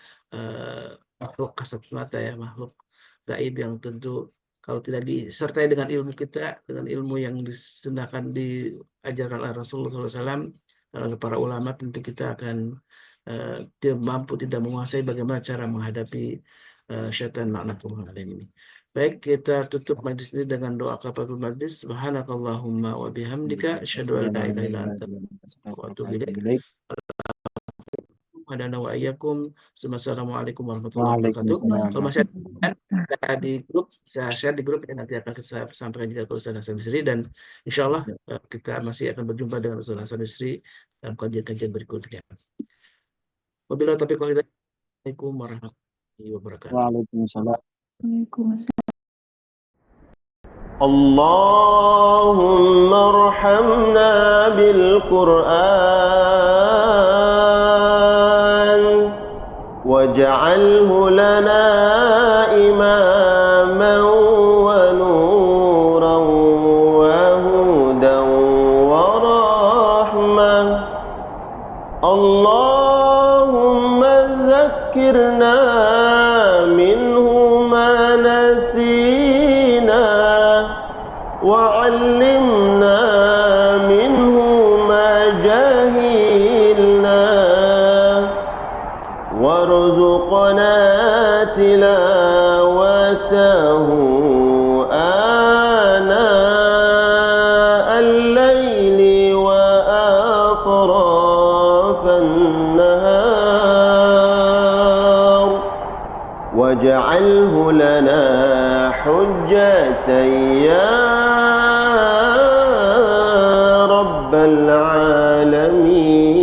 makhluk kasat mata ya, makhluk gaib yang tentu kalau tidak disertai dengan ilmu kita, dengan ilmu yang disunahkan diajarkan oleh Rasulullah SAW dan oleh para ulama, tentu kita akan tidak mampu, tidak menguasai bagaimana cara menghadapi syaitan laknatullah alaih ini. Baik, kita tutup majlis ini dengan doa kafaratul majlis. Subhanakallahumma wa bihamdika asyhadu an la ilaha illa anta wa atubu ilaik. Hadana wa iyyakum. Assalamualaikum warahmatullahi wabarakatuh. Kalau masih ada di grup, saya share di grup ya, nanti akan saya sampaikan juga ke Ustaz Hasan Bisri, dan insya Allah kita masih akan berjumpa dengan Ustaz Hasan Bisri dalam kajian-kajian berikutnya. Wabillahi taufiq wal hidayah. Assalamualaikum warahmatullahi wabarakatuh. Waalaikumsalam. Waalaikumsalam. اللهم ارحمنا بالقرآن واجعله لنا إماما ونورا وهدى ورحمة. اللهم ذكرنا منه ما نسينا وعلمنا منه ما جهلنا وارزقنا تلاوته آناء الليل وأطراف النهار واجعله لنا حجة يا رب العالمين.